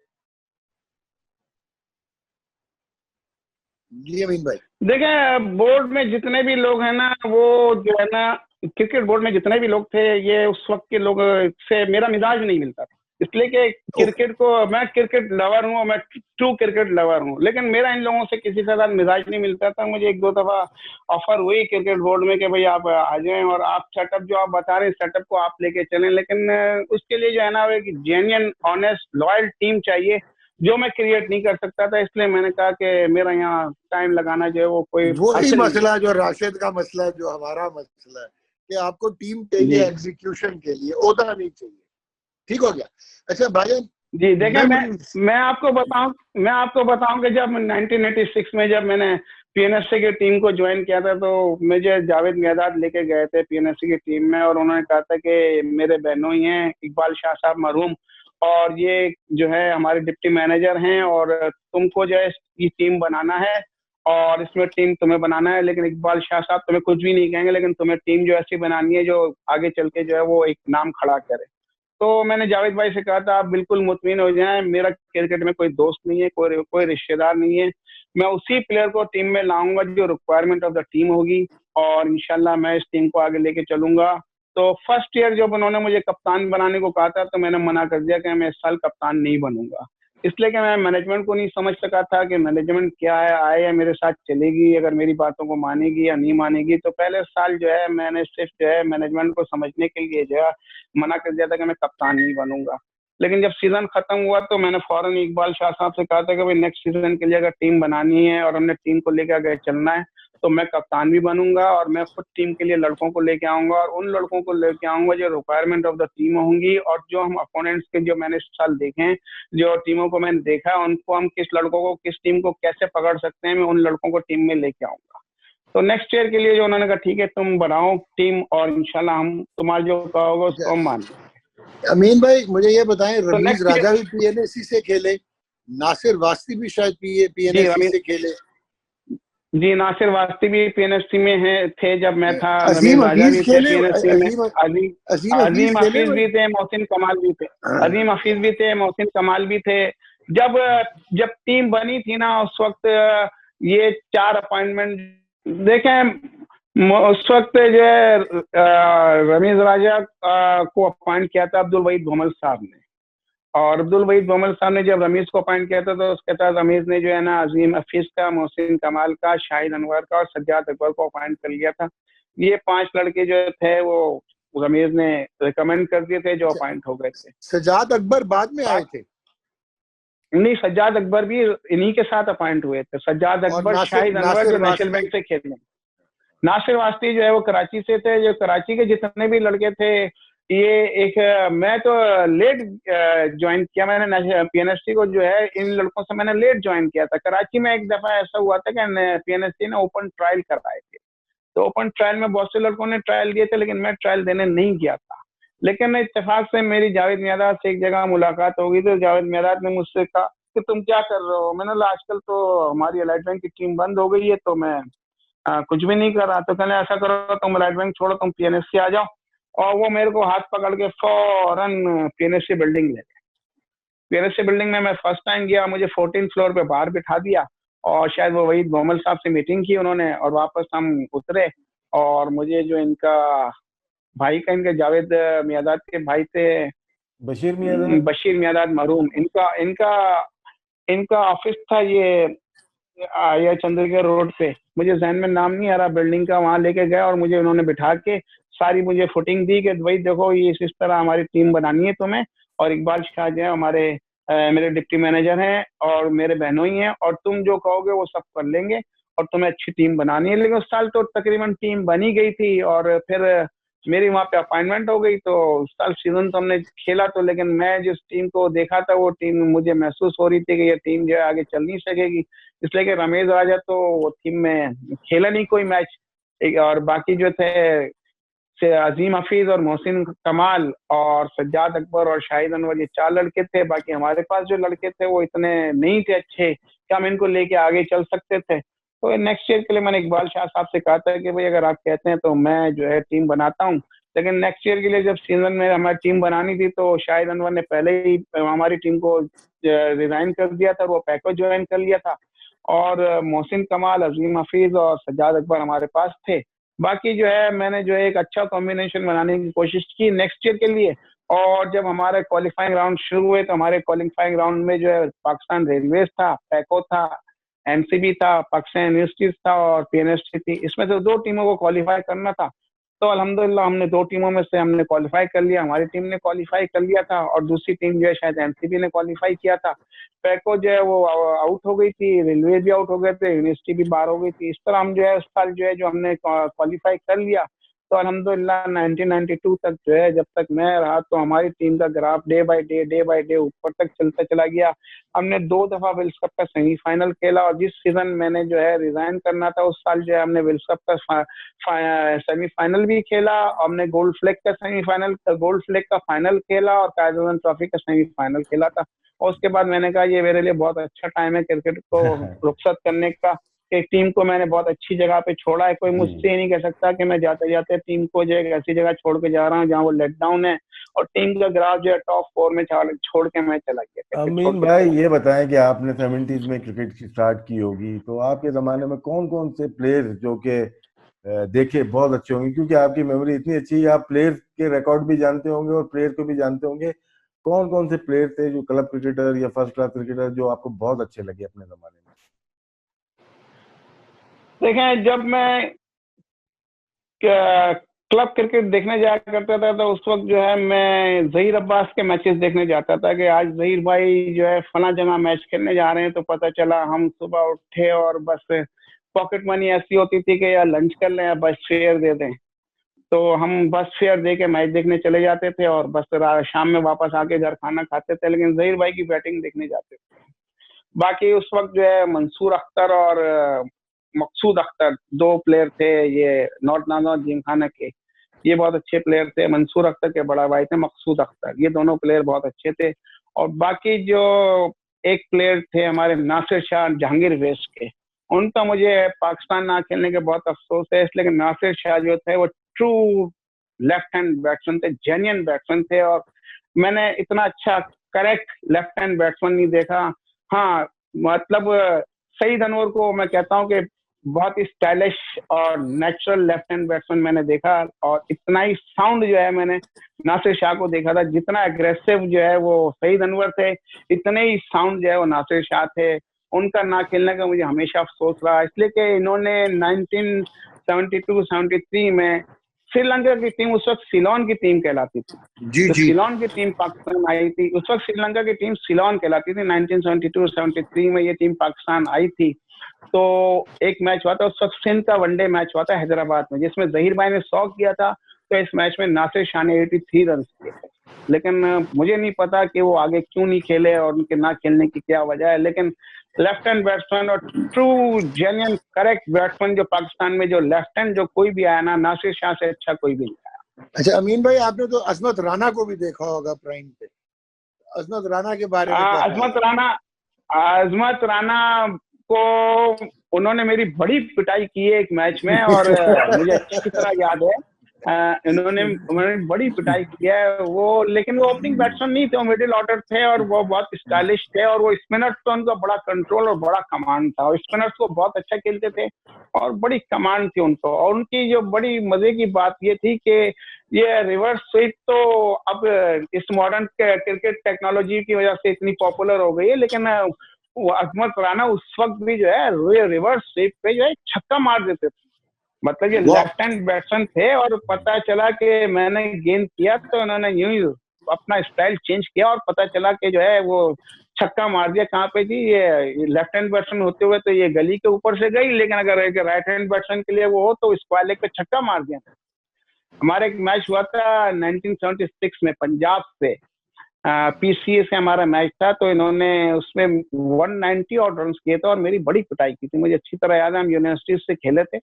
जी अमीन भाई। देखिए, बोर्ड में जितने भी लोग हैं ना, वो जो है ना, क्रिकेट बोर्ड में जितने भी लोग थे, ये उस वक्त के लोग से मेरा मिजाज नहीं मिलता था। इसलिए कि क्रिकेट को, मैं क्रिकेट लवर हूँ, मैं ट्रू क्रिकेट लवर हूँ, लेकिन मेरा इन लोगों से किसी के साथ मिजाज नहीं मिलता था। मुझे 1-2 दफा ऑफर हुई क्रिकेट बोर्ड में कि भाई आप आ जाएं और आप सेटअप जो आप बता रहे हैं सेटअप को आप लेके चलें, लेकिन उसके लिए जो है ना, एक जेन्युइन ऑनेस्ट लॉयल टीम चाहिए, जो मैं क्रिएट नहीं कर सकता था। इसलिए मैंने कहा कि मेरा यहाँ टाइम लगाना जो है वो कोई वही हासिल मसला जो राशिद का मसला है, जो हमारा मसला है, कि आपको टीम चाहिए एग्जीक्यूशन के लिए, ओदा नहीं चाहिए। ठीक हो गया। अच्छा भाईजान जी, देखिए मैं आपको बताऊं कि जब 1986 में जब मैंने पीएनएससी की टीम को ज्वाइन किया था, तो मुझे जावेद मियादाद लेके गए थे पीएनएससी की टीम में, और उन्होंने कहा था कि मेरे बहनों ही हैं, इकबाल शाह साहब मरहूम, और ये जो है हमारे डिप्टी मैनेजर हैं, और तुमको जो है ये टीम बनाना है और इसमें टीम तुम्हें बनाना है, लेकिन इकबाल शाह साहब तुम्हें कुछ भी नहीं कहेंगे, लेकिन तुम्हें टीम जो ऐसी बनानी है जो आगे चल के जो है वो एक नाम खड़ा करे। तो मैंने जावेद भाई से कहा था आप बिल्कुल मुतमिन हो जाएं, मेरा क्रिकेट में कोई दोस्त नहीं है, कोई रिश्तेदार नहीं है, मैं उसी प्लेयर को टीम में लाऊंगा जो रिक्वायरमेंट ऑफ द टीम होगी, और इंशाल्लाह मैं इस टीम को आगे लेके चलूंगा। तो फर्स्ट ईयर जब उन्होंने मुझे कप्तान बनाने को कहा था, तो मैंने मना कर दिया कि मैं इस साल कप्तान नहीं बनूंगा, इसलिए कि मैं मैनेजमेंट को नहीं समझ सका था कि मैनेजमेंट क्या है, आए मेरे साथ चलेगी, अगर मेरी बातों को मानेगी या नहीं मानेगी। तो पहले साल जो है मैंने सिर्फ जो है मैनेजमेंट को समझने के लिए जो है मना कर दिया था कि मैं कप्तान नहीं बनूंगा। लेकिन जब सीजन खत्म हुआ तो मैंने फौरन इकबाल शाह साहब से कहा था कि भाई नेक्स्ट सीजन के लिए अगर टीम बनानी है और हमने टीम को लेकर आगे चलना है, तो मैं कप्तान भी बनूंगा और मैं खुद टीम के लिए लड़कों को लेके आऊंगा, और उन लड़कों को लेके आऊंगा जो रिक्वायरमेंट ऑफ द टीम होंगी, और जो हम अपोनेंट्स के जो मैंने इस साल देखे हैं, जो टीमों को मैंने देखा है, उनको हम किस लड़कों को किस टीम को कैसे पकड़ सकते हैं, मैं उन लड़कों को टीम में लेके आऊंगा। तो नेक्स्ट ईयर के लिए जो उन्होंने कहा ठीक है तुम बनाओ टीम और इंशाल्लाह हम तुम्हारा जो कहा होगा उसको हम मानेंगे। अमीन भाई मुझे ये बताएं, रमीज राजा भी पीएनएससी से खेले, नासिर वास्ती भी शायद पीएनएससी से खेले। जी, नासिर वास्ती भी पीएनएससी में थे जब मैं था, अजीम हफीज खेले, अजीम हफीज भी थे, मोहसिन कमाल भी थे, अजीम हफीज भी थे, मोहसिन कमाल भी थे। जब टीम बनी थी ना, उस वक्त ये 4 अपॉइंटमेंट देखें, उस वक्त जो है रमीज राजा को अपॉइंट किया था अब्दुल वहीद भोमल साहब ने, और अब्दुल वहीद भोमल साहब ने जब रमीज को अपॉइंट किया था तो उसके तहत रमीज ने जो है ना अजीम हफीज का, मोहसिन कमाल का, शाहिद अनवर का और सज्जाद अकबर को अपॉइंट कर लिया था। ये 5 लड़के जो थे वो रमेश ने रिकमेंड कर दिए थे, जो अपॉइंट हो गए थे। सज्जाद अकबर बाद में आए थे? नहीं, सज्जाद अकबर भी इन्हीं के साथ अपॉइंट हुए थे। सज्जाद अकबर, शाहिद अनवर जो नेशनल बैंक से खेले। नासिर वास्ती जो है वो कराची से थे। जो कराची के जितने भी लड़के थे, ये एक मैं तो लेट ज्वाइन किया मैंने पीएनएसटी को, जो है इन लड़कों से मैंने लेट ज्वाइन किया था। कराची में एक दफा ऐसा हुआ था कि पीएनएसटी ने ओपन ट्रायल करवाए थे, तो ओपन ट्रायल में बहुत से लड़कों ने ट्रायल दिए थे, लेकिन मैं ट्रायल देने नहीं गया था। लेकिन इत्तेफाक से मेरी जावेद मियादाद से एक जगह मुलाकात हो गई, तो जावेद मियादाद ने मुझसे कहा कि तुम क्या कर रहे हो। मैंने बोला आजकल तो हमारी एलाइट बैंक की टीम बंद हो गई है, तो मैं कुछ भी नहीं कर रहा। तो कहने ऐसा करो, तुम एलाइट बैंक छोड़ो, तुम पीएनएससी आ जाओ। और वो मेरे को हाथ पकड़ के फौरन पीएनएससी बिल्डिंग ले गए। पीएनएससी बिल्डिंग में मैं फर्स्ट टाइम गया, मुझे 14 फ्लोर पे बाहर बिठा दिया, और शायद वो वहीद मोहम्मद साहब से मीटिंग की उन्होंने, और वापस हम उतरे। और मुझे जो इनका भाई का, इनके जावेद मियादाद के भाई थे, बशीर मियादाद मरहूम, इनका ऑफिस था ये चंद्रगिरी रोड पे, मुझे जहन में नाम नहीं आ रहा बिल्डिंग का। वहां लेके गए और मुझे उन्होंने बिठा के सारी मुझे फुटिंग दी कि भाई देखो ये इस तरह हमारी टीम बनानी है तुम्हें, और इकबाल शाह जो है हमारे मेरे डिप्टी मैनेजर हैं और मेरे बहनों ही हैं, और तुम जो कहोगे वो सब कर लेंगे, और तुम्हें अच्छी टीम बनानी है। लेकिन उस साल तो तकरीबन टीम बनी गई थी, और फिर मेरी वहाँ पे अपॉइंटमेंट हो गई। तो उस साल सीजन तो हमने खेला, तो लेकिन मैं जिस टीम को देखा था वो टीम मुझे महसूस हो रही थी कि ये टीम जो है आगे चल नहीं सकेगी, इसलिए कि रमेश राजा तो वो टीम में खेला नहीं कोई मैच, और बाकी जो थे से अजीम हफीज और मोहसिन कमाल और सज्जाद अकबर और शाहिद अनवर, ये 4 लड़के थे। बाकी हमारे पास जो लड़के थे वो इतने नहीं थे अच्छे कि हम इनको लेके आगे चल सकते थे। तो नेक्स्ट ईयर के लिए मैंने इकबाल शाह साहब से कहा था कि भाई अगर आप कहते हैं तो मैं जो है टीम बनाता हूँ। लेकिन नेक्स्ट ईयर के लिए जब सीजन में हमारी टीम बनानी थी, तो शाहिद अनवर ने पहले ही हमारी टीम को रिजाइन कर दिया था, वो पैको ज्वाइन कर लिया था, और मोहसिन कमाल, अजीम हफीज और सज्जाद अकबर हमारे पास थे। बाकी जो है मैंने जो है एक अच्छा कॉम्बिनेशन बनाने की कोशिश की नेक्स्ट ईयर के लिए। और जब हमारे क्वालिफाइंग राउंड शुरू हुए, तो हमारे क्वालिफाइंग राउंड में जो है पाकिस्तान रेलवेज था, पैको था, एमसीबी था, पाकिस्तान यूनिवर्सिटीज था और पीएनएसटी थी। इसमें से 2 टीमों को क्वालिफाई करना था। तो अल्हम्दुलिल्लाह हमने 2 टीमों में से हमने क्वालिफाई कर लिया, हमारी टीम ने क्वालिफाई कर लिया था, और दूसरी टीम जो है शायद एमसीबी ने क्वालिफाई किया था। पैको जो है वो आउट हो गई थी, रेलवे भी आउट हो गए थे, यूनिवर्सिटी भी बाहर हो गई थी। इस तरह हम जो है उस साल जो है जो हमने क्वालिफाई कर लिया। तो अल्हम्दुलिल्लाह 1992 तक जो है जब तक मैं रहा, तो हमारी टीम का ग्राफ डे बाय डे ऊपर तक चलता चला गया। हमने 2 दफा विल्स कप का सेमीफाइनल खेला, और जिस सीजन मैंने जो है रिजाइन करना था उस साल जो है हमने विल्स कप का सेमीफाइनल भी खेला, हमने गोल्ड फ्लैग का फाइनल खेला, और कायदर ट्रॉफी का सेमीफाइनल खेला था। और उसके बाद मैंने कहा ये मेरे लिए बहुत अच्छा टाइम है क्रिकेट को रुखसत करने का। एक टीम को मैंने बहुत अच्छी जगह पे छोड़ा है, कोई मुझसे ये नहीं कह सकता कि मैं जाते जाते टीम को जो है ऐसी जगह छोड़ के जा रहा हूँ जहाँ वो लेट डाउन है, और टीम का ग्राफ जो है टॉप 4 में छोड़ के मैं चला गया। अमीन भाई ये बताएं कि आपने 70s में क्रिकेट स्टार्ट की होगी, तो आपके ज़माने में कौन कौन से प्लेयर जो कि देखे बहुत अच्छे होंगे, क्योंकि आपकी मेमोरी इतनी अच्छी है, आप प्लेयर के रिकॉर्ड भी जानते होंगे और प्लेयर को भी जानते होंगे। कौन कौन से प्लेयर थे जो क्लब क्रिकेटर या फर्स्ट क्लास क्रिकेटर जो आपको बहुत अच्छे लगे अपने ज़माने में? देखें, जब मैं क्लब क्रिकेट देखने जाया करता था, तो उस वक्त जो है मैं जहीर अब्बास के मैचेस देखने जाता था कि आज जहीर भाई जो है फला जगह मैच खेलने जा रहे हैं। तो पता चला हम सुबह उठे और बस पॉकेट मनी ऐसी होती थी कि या लंच कर लें या बस फेयर दे दें, तो हम बस फेयर दे के मैच देखने चले जाते थे, और बस शाम में वापस आके घर खाना खाते थे, लेकिन जहीर भाई की बैटिंग देखने जाते थे। बाकी उस वक्त जो है मंसूर अख्तर और मकसूद अख्तर 2 प्लेयर थे, ये नॉर्थ नानो जिमखाना के, ये बहुत अच्छे प्लेयर थे। मंसूर अख्तर के बड़ा भाई थे मकसूद अख्तर, ये दोनों प्लेयर बहुत अच्छे थे। और बाकी जो एक प्लेयर थे हमारे नासिर शाह जहांगीर वेस्ट के, उनका मुझे पाकिस्तान ना खेलने के बहुत अफसोस है, लेकिन नासिर शाह जो थे वो ट्रू लेफ्ट हैंड बैट्समैन थे, जेन्युइन बैट्समैन थे, और मैंने इतना अच्छा करेक्ट लेफ्ट हैंड बैट्समैन नहीं देखा। हाँ, मतलब सईद अनवर को मैं कहता हूँ कि बहुत ही स्टाइलिश और नेचुरल लेफ्ट हैंड बैट्समैन मैंने देखा, और इतना ही साउंड जो है मैंने नासिर शाह को देखा था। जितना एग्रेसिव जो है वो सईद अनवर थे, इतने ही साउंड जो है वो नासिर शाह थे। उनका ना खेलने का मुझे हमेशा अफसोस रहा, इसलिए कि इन्होंने 72 73 में श्रीलंका की टीम उस वक्त सिलोन की टीम कहलाती थी। जी तो जी सिलोन की टीम पाकिस्तान आई थी, उस वक्त श्रीलंका की टीम सिलोन कहलाती थी। 1972-73 में ये टीम पाकिस्तान आई थी। तो एक मैच हुआ था उस वक्त, सिंध का वनडे मैच हुआ था हैदराबाद में, जिसमें जहीर भाई ने 100 किया था। तो इस मैच में नासिर शाह ने 83 रन किए थे। लेकिन मुझे नहीं पता कि वो आगे क्यों नहीं खेले और उनके ना खेलने की क्या वजह है। लेकिन लेफ्ट हैंड बैट्समैन और ट्रू जेन्युइन करेक्ट बैट्समैन जो पाकिस्तान में जो लेफ्ट हैंड जो कोई भी आया ना, नासिर शाह से अच्छा कोई भी नहीं आया। अच्छा अमीन भाई, आपने तो अजमत राना को भी देखा होगा प्राइम पे। अजमत राना के बारे में क्या ख्याल है? अजमत राना को उन्होंने मेरी बड़ी पिटाई की है एक मैच में, और मुझे अच्छी तरह याद है। उन्होंने बड़ी पिटाई की है वो। लेकिन वो ओपनिंग बैट्समैन नहीं थे, वो मिडिल ऑर्डर थे और वो बहुत स्टाइलिश थे। और वो स्पिनर्स तो उनका बड़ा कंट्रोल और बड़ा कमांड था, और स्पिनर्स को बहुत अच्छा खेलते थे और बड़ी कमांड थी उनको। और उनकी जो बड़ी मजे की बात ये थी कि ये रिवर्स स्वीप तो अब इस मॉडर्न क्रिकेट टेक्नोलॉजी की वजह से इतनी पॉपुलर हो गई है, लेकिन वो अजमत राना उस वक्त भी जो है रिवर्स स्वीप पे जो है छक्का मार देते थे। मतलब ये लेफ्ट हैंड बैट्समैन थे, और पता चला कि मैंने गेंद किया तो उन्होंने यूं ही अपना स्टाइल चेंज किया, और पता चला कि जो है वो छक्का मार दिया। कहाँ पे जी, ये लेफ्ट हैंड बैट्समैन होते हुए तो ये गली के ऊपर से गई, लेकिन अगर एक राइट हैंड बैट्समैन के लिए वो हो तो स्क्वायर लेग पे छक्का मार दिया। हमारा एक मैच हुआ था 1976 में पंजाब से, पीसीए से हमारा मैच था। तो इन्होंने उसमें 190 और रन किए थे और मेरी बड़ी पिटाई की थी। मुझे अच्छी तरह याद है, हम यूनिवर्सिटी से खेले थे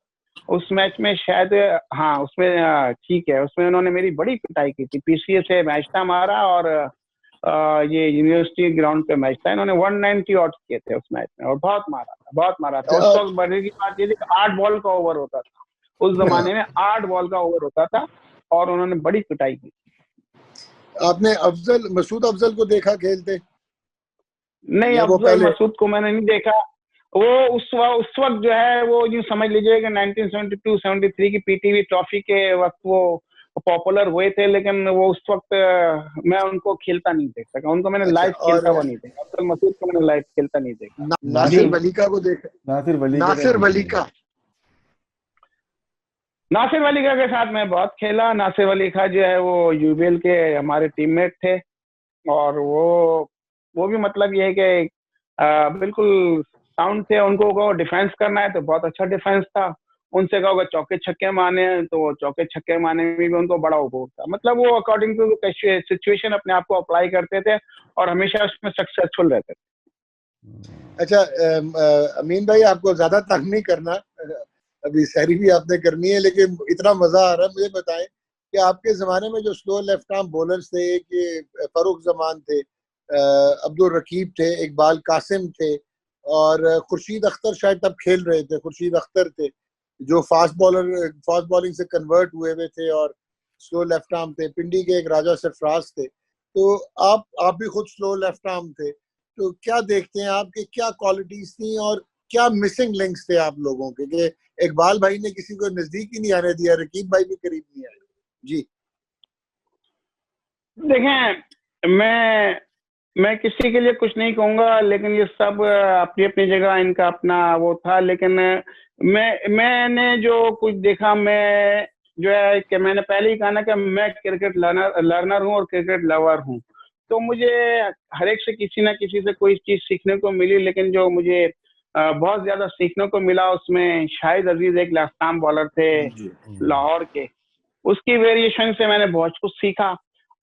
उस मैच में शायद। हाँ उसमें ठीक है, उसमें उन्होंने मेरी बड़ी पिटाई की थी। पीसीए से मैच था हमारा, और ये यूनिवर्सिटी ग्राउंड पे मैच था। इन्होंने 190 आउट किए थे उस मैच में, और बहुत मारा था। उस वक्त बड़े की बात ये थी कि 8 बॉल का ओवर होता था। उस जमाने में 8 बॉल का ओवर होता था, और उन्होंने बड़ी पिटाई की। आपने मसूद अफजल को देखा खेलते? नहीं, अफजल मसूद को मैंने नहीं देखा। वो उस वक्त जो है वो यूं समझ लीजिए कि 1972-73 की पीटीवी ट्रॉफी के वक्त वो पॉपुलर हुए थे, लेकिन वो उस वक्त मैं उनको खेलता नहीं देख सका। उनको मैंने लाइव खेलता हुआ नहीं देखा। अफजल मसूद को मैंने लाइव खेलता नहीं देखा। नासिर वलीका को देखा? नासिर वलीका के साथ मैं बहुत खेला। नासिर वलीका जो है वो यूबीएल के हमारे टीममेट थे, और वो भी मतलब ये है कि बिल्कुल साउंड थे। उनको डिफेंस करना है तो बहुत अच्छा डिफेंस था। उनसे कहोगे चौके छक्के मारने हैं तो चौके छक्के मारने में भी उनको बड़ा उपयोग था। मतलब वो अकॉर्डिंग टू सिचुएशन अपने आप को अप्लाई करते थे, और हमेशा उसमें सक्सेसफुल रहते थे। अच्छा अमीन भाई, आपको ज्यादा तंग नहीं करना, अभी सहरी भी आपने करनी है, लेकिन इतना मजा आ रहा है। मुझे बताएं कि आपके जमाने में जो स्लो लेफ्ट आर्म बॉलर्स थे, कि फरूख जमान थे, अब्दुल रकीब थे, इकबाल कासिम थे, और खुर्शीद अख्तर शायद तब खेल रहे थे। खुर्शीद अख्तर थे जो फास्ट बॉलिंग से कन्वर्ट हुए थे और स्लो लेफ्ट आर्म थे। पिंडी के एक राजा सरफराज थे। तो आप भी खुद स्लो लेफ्ट आर्म थे, तो क्या देखते हैं आपके क्या क्वालिटीज थी और क्या मिसिंग लिंक्स थे आप लोगों के? कि इकबाल भाई ने किसी को नजदीक ही नहीं आने दिया, रकीब भाई भी करीब नहीं आए। जी देखें, मैं किसी के लिए कुछ नहीं कहूंगा, लेकिन ये सब अपनी अपनी जगह इनका अपना वो था। लेकिन मैंने जो कुछ देखा, मैं जो है कि मैंने पहले ही कहा ना कि मैं क्रिकेट लर्नर हूँ और क्रिकेट लवर हूँ। तो मुझे हर एक से किसी ना किसी से कोई चीज सीखने को मिली। लेकिन जो मुझे बहुत ज्यादा सीखने को मिला उसमें शाहिद अजीज एक लेफ्ट आर्म बॉलर थे लाहौर के, उसकी वेरिएशन से मैंने बहुत कुछ सीखा।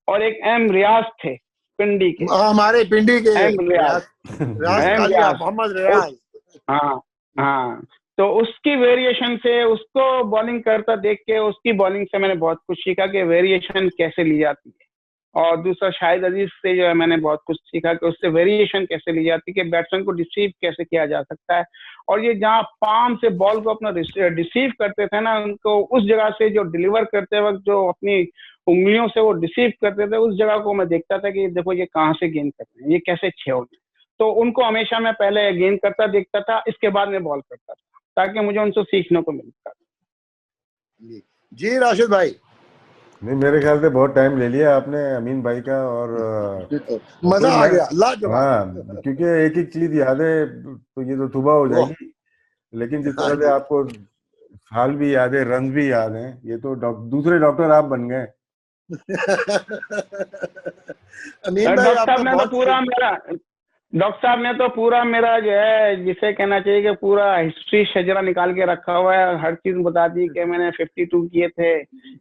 और एक एम रियाज थे पिंडी के, हमारे पिंडी के एम रियाज, मोहम्मद रियाज। हाँ, तो उसकी वेरिएशन से, उसको बॉलिंग करता देख के उसकी बॉलिंग से मैंने बहुत कुछ सीखा कि वेरिएशन कैसे ली जाती है। और दूसरा शाहिद अजीज से जो है मैंने बहुत कुछ सीखा कि उससे वेरिएशन कैसे ली जाती है, कि बैट्समैन को डिसीव कैसे किया जा सकता है। और ये जहाँ पाम से बॉल को अपना डिसीव करते थे ना, उनको उस जगह से जो डिलीवर करते वक्त जो अपनी उंगलियों से वो डिसीव करते थे, उस जगह को मैं देखता था कि देखो ये कहाँ से गेंद करते हैं, ये कैसे छे हो। तो उनको हमेशा मैं पहले गेंद करता देखता था, इसके बाद में बॉल करता था, ताकि मुझे उनसे सीखने को मिलता। जी राशिद भाई। नहीं, मेरे ख्याल से बहुत टाइम ले लिया आपने अमीन भाई का, और मजा आ गया लाजवाब। हाँ, क्योंकि एक एक चीज याद है तो ये तो सुबह हो जाएगी। लेकिन जिस तरह से आपको साल भी याद है, रन भी याद है। ये तो दूसरे डॉक्टर आप बन गए। अमीन भाई डॉक्टर साहब आपका ने तो बहुत पूरा मेरा डॉक्टर साहब ने तो पूरा मेरा जो है, जिसे कहना चाहिए कि पूरा हिस्ट्री शजरा निकाल के रखा हुआ है। हर चीज बता दी कि मैंने 52 किए थे,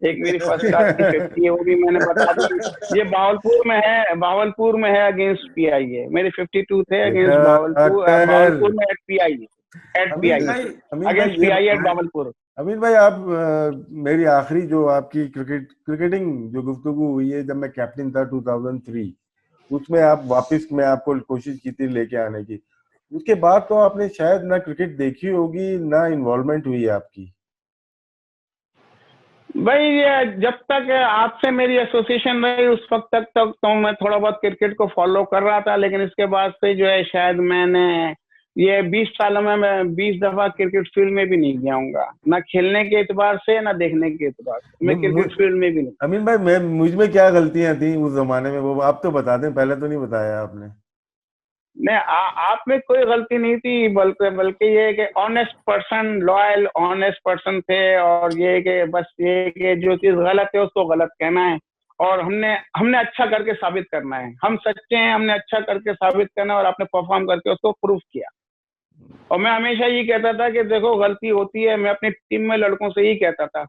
एक मेरी फर्स्ट क्लास की 50 है, वो भी मैंने बता दी। ये भावलपुर में है अगेंस्ट पीआई है। मेरे 52 थे अगेंस्ट भावलपुर में एट पीआई अमीन भाई, अगेंस्ट पीआई एट भावलपुर। अमीन भाई आप मेरी आखिरी जो आपकी क्रिकेटिंग जो गुफ्तगू हुई है, जब मैं कैप्टन था 2003, उसमें आप वापस, मैं आपको कोशिश की थी लेके आने की। उसके बाद तो आपने शायद ना क्रिकेट देखी होगी, ना इन्वॉल्वमेंट हुई आपकी। भाई ये जब तक आपसे मेरी एसोसिएशन रही उस वक्त तक तो मैं थोड़ा बहुत क्रिकेट को फॉलो कर रहा था, लेकिन इसके बाद से जो है शायद मैंने ये 20 सालों में मैं 20 दफा क्रिकेट फील्ड में भी नहीं गया हूँगा, ना खेलने के एतबार से ना देखने के एतबार से। मैं क्रिकेट फील्ड में भी नहीं। अमीन भाई, मुझ में क्या गलतियां थी उस जमाने में, वो आप तो बता दें, पहले तो नहीं बताया आपने। नहीं, आप में कोई गलती नहीं थी, बल्कि ये कि honest person, loyal honest person थे। और ये कि बस ये कि जो चीज गलत है उसको गलत कहना है, और हमने अच्छा करके साबित करना है। हम सच्चे हैं, हमने अच्छा करके साबित करना है, और आपने परफॉर्म करके उसको प्रूफ किया। और मैं हमेशा ये कहता था कि देखो गलती होती है। मैं अपनी टीम में लड़कों से यही कहता था,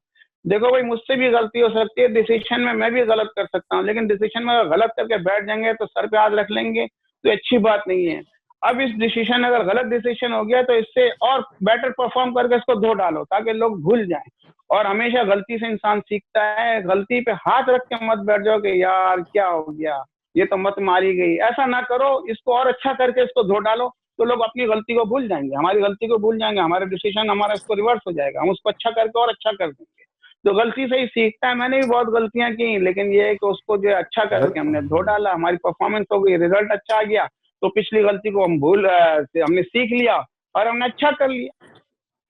देखो भाई मुझसे भी गलती हो सकती है, डिसीजन में मैं भी गलत कर सकता हूँ, लेकिन डिसीजन में अगर गलत करके बैठ जाएंगे तो सर पे हाथ रख लेंगे तो अच्छी बात नहीं है। अब इस डिसीजन अगर गलत डिसीजन हो गया तो इससे और बेटर परफॉर्म करके इसको धो डालो ताकि लोग भूल जाएं। और हमेशा गलती से इंसान सीखता है। गलती पे हाथ रख के मत बैठ जाओ कि यार क्या हो गया, ये तो मत मारी गई। ऐसा ना करो, इसको और अच्छा करके इसको धो डालो तो लोग अपनी गलती को भूल जाएंगे, हमारी गलती को भूल जाएंगे, हमारा डिसीजन हमारा इसको रिवर्स हो जाएगा, हम उसको अच्छा करके और अच्छा कर देंगे। तो गलती से ही सीखता है। मैंने भी बहुत गलतियां की, लेकिन ये है कि उसको जो अच्छा करके हमने धो डाला, हमारी परफॉर्मेंस हो गई, रिजल्ट अच्छा आ गया, तो पिछली गलती को हमने सीख लिया और हमने अच्छा कर लिया।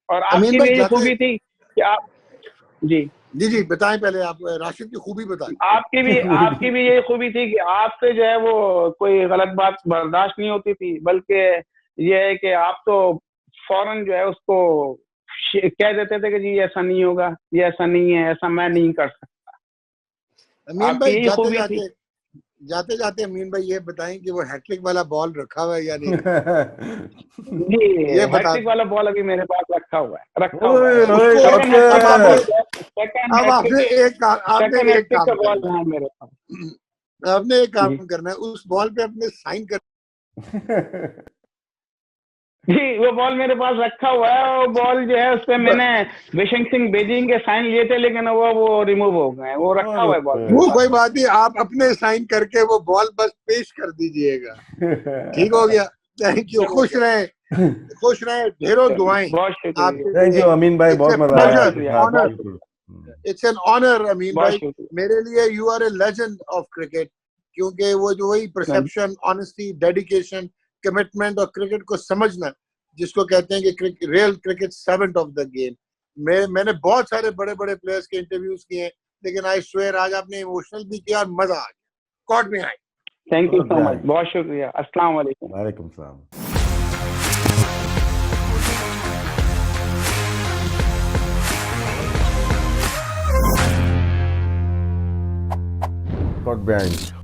और आपकी भी यही खूबी थी कि आप जी जी बताएं, पहले आप राशिद की खूबी बताएं। आपकी भी यही खूबी थी कि आपसे जो है वो कोई गलत बात बर्दाश्त नहीं होती थी, बल्कि ये है कि आप तो फौरन जो है उसको कह देते थे कि जी ऐसा नहीं होगा, ये ऐसा नहीं है, ऐसा मैं नहीं कर सकता। अमीन भाई जाते जाते अमीन भाई ये बताएं कि वो हैट्रिक वाला बॉल रखा हुआ है या नहीं? जी, ये हैट्रिक वाला बॉल अभी मेरे पास रखा हुआ है। अब आपने एक काम करना है, उस बॉल पे अपने साइन कर। जी, वो बॉल मेरे पास रखा हुआ है। वो बॉल जो है उस पे मैंने विशेंग सिंह बेजिंग के साइन लिए थे, लेकिन वो रिमूव हो गए। वो रखा हुआ है बॉल। वो कोई बात नहीं, आप अपने साइन करके वो बॉल बस पेश कर दीजिएगा। ठीक हो गया। Thank you. खुश रहे, ढेरों दुआएं। थैंक यू अमीन भाई, बहुत मजा आया। इट्स एन ऑनर अमीन भाई, मेरे लिए you are a legend of cricket, क्योंकि वो जो वही परसेप्शन, ऑनेस्टी, डेडिकेशन, कमिटमेंट और क्रिकेट को समझना, जिसको कहते हैं कि real cricket servant of the game. मैंने बहुत सारे बड़े बड़े प्लेयर्स के इंटरव्यूज किए हैं, लेकिन आई स्वेयर आज आपने इमोशनल भी किया और मजा आ गया। कॉट में आए। थैंक यू सो मच, बहुत शुक्रिया। अस्सलाम वालेकुम। वालेकुम सलाम। कॉट में आए।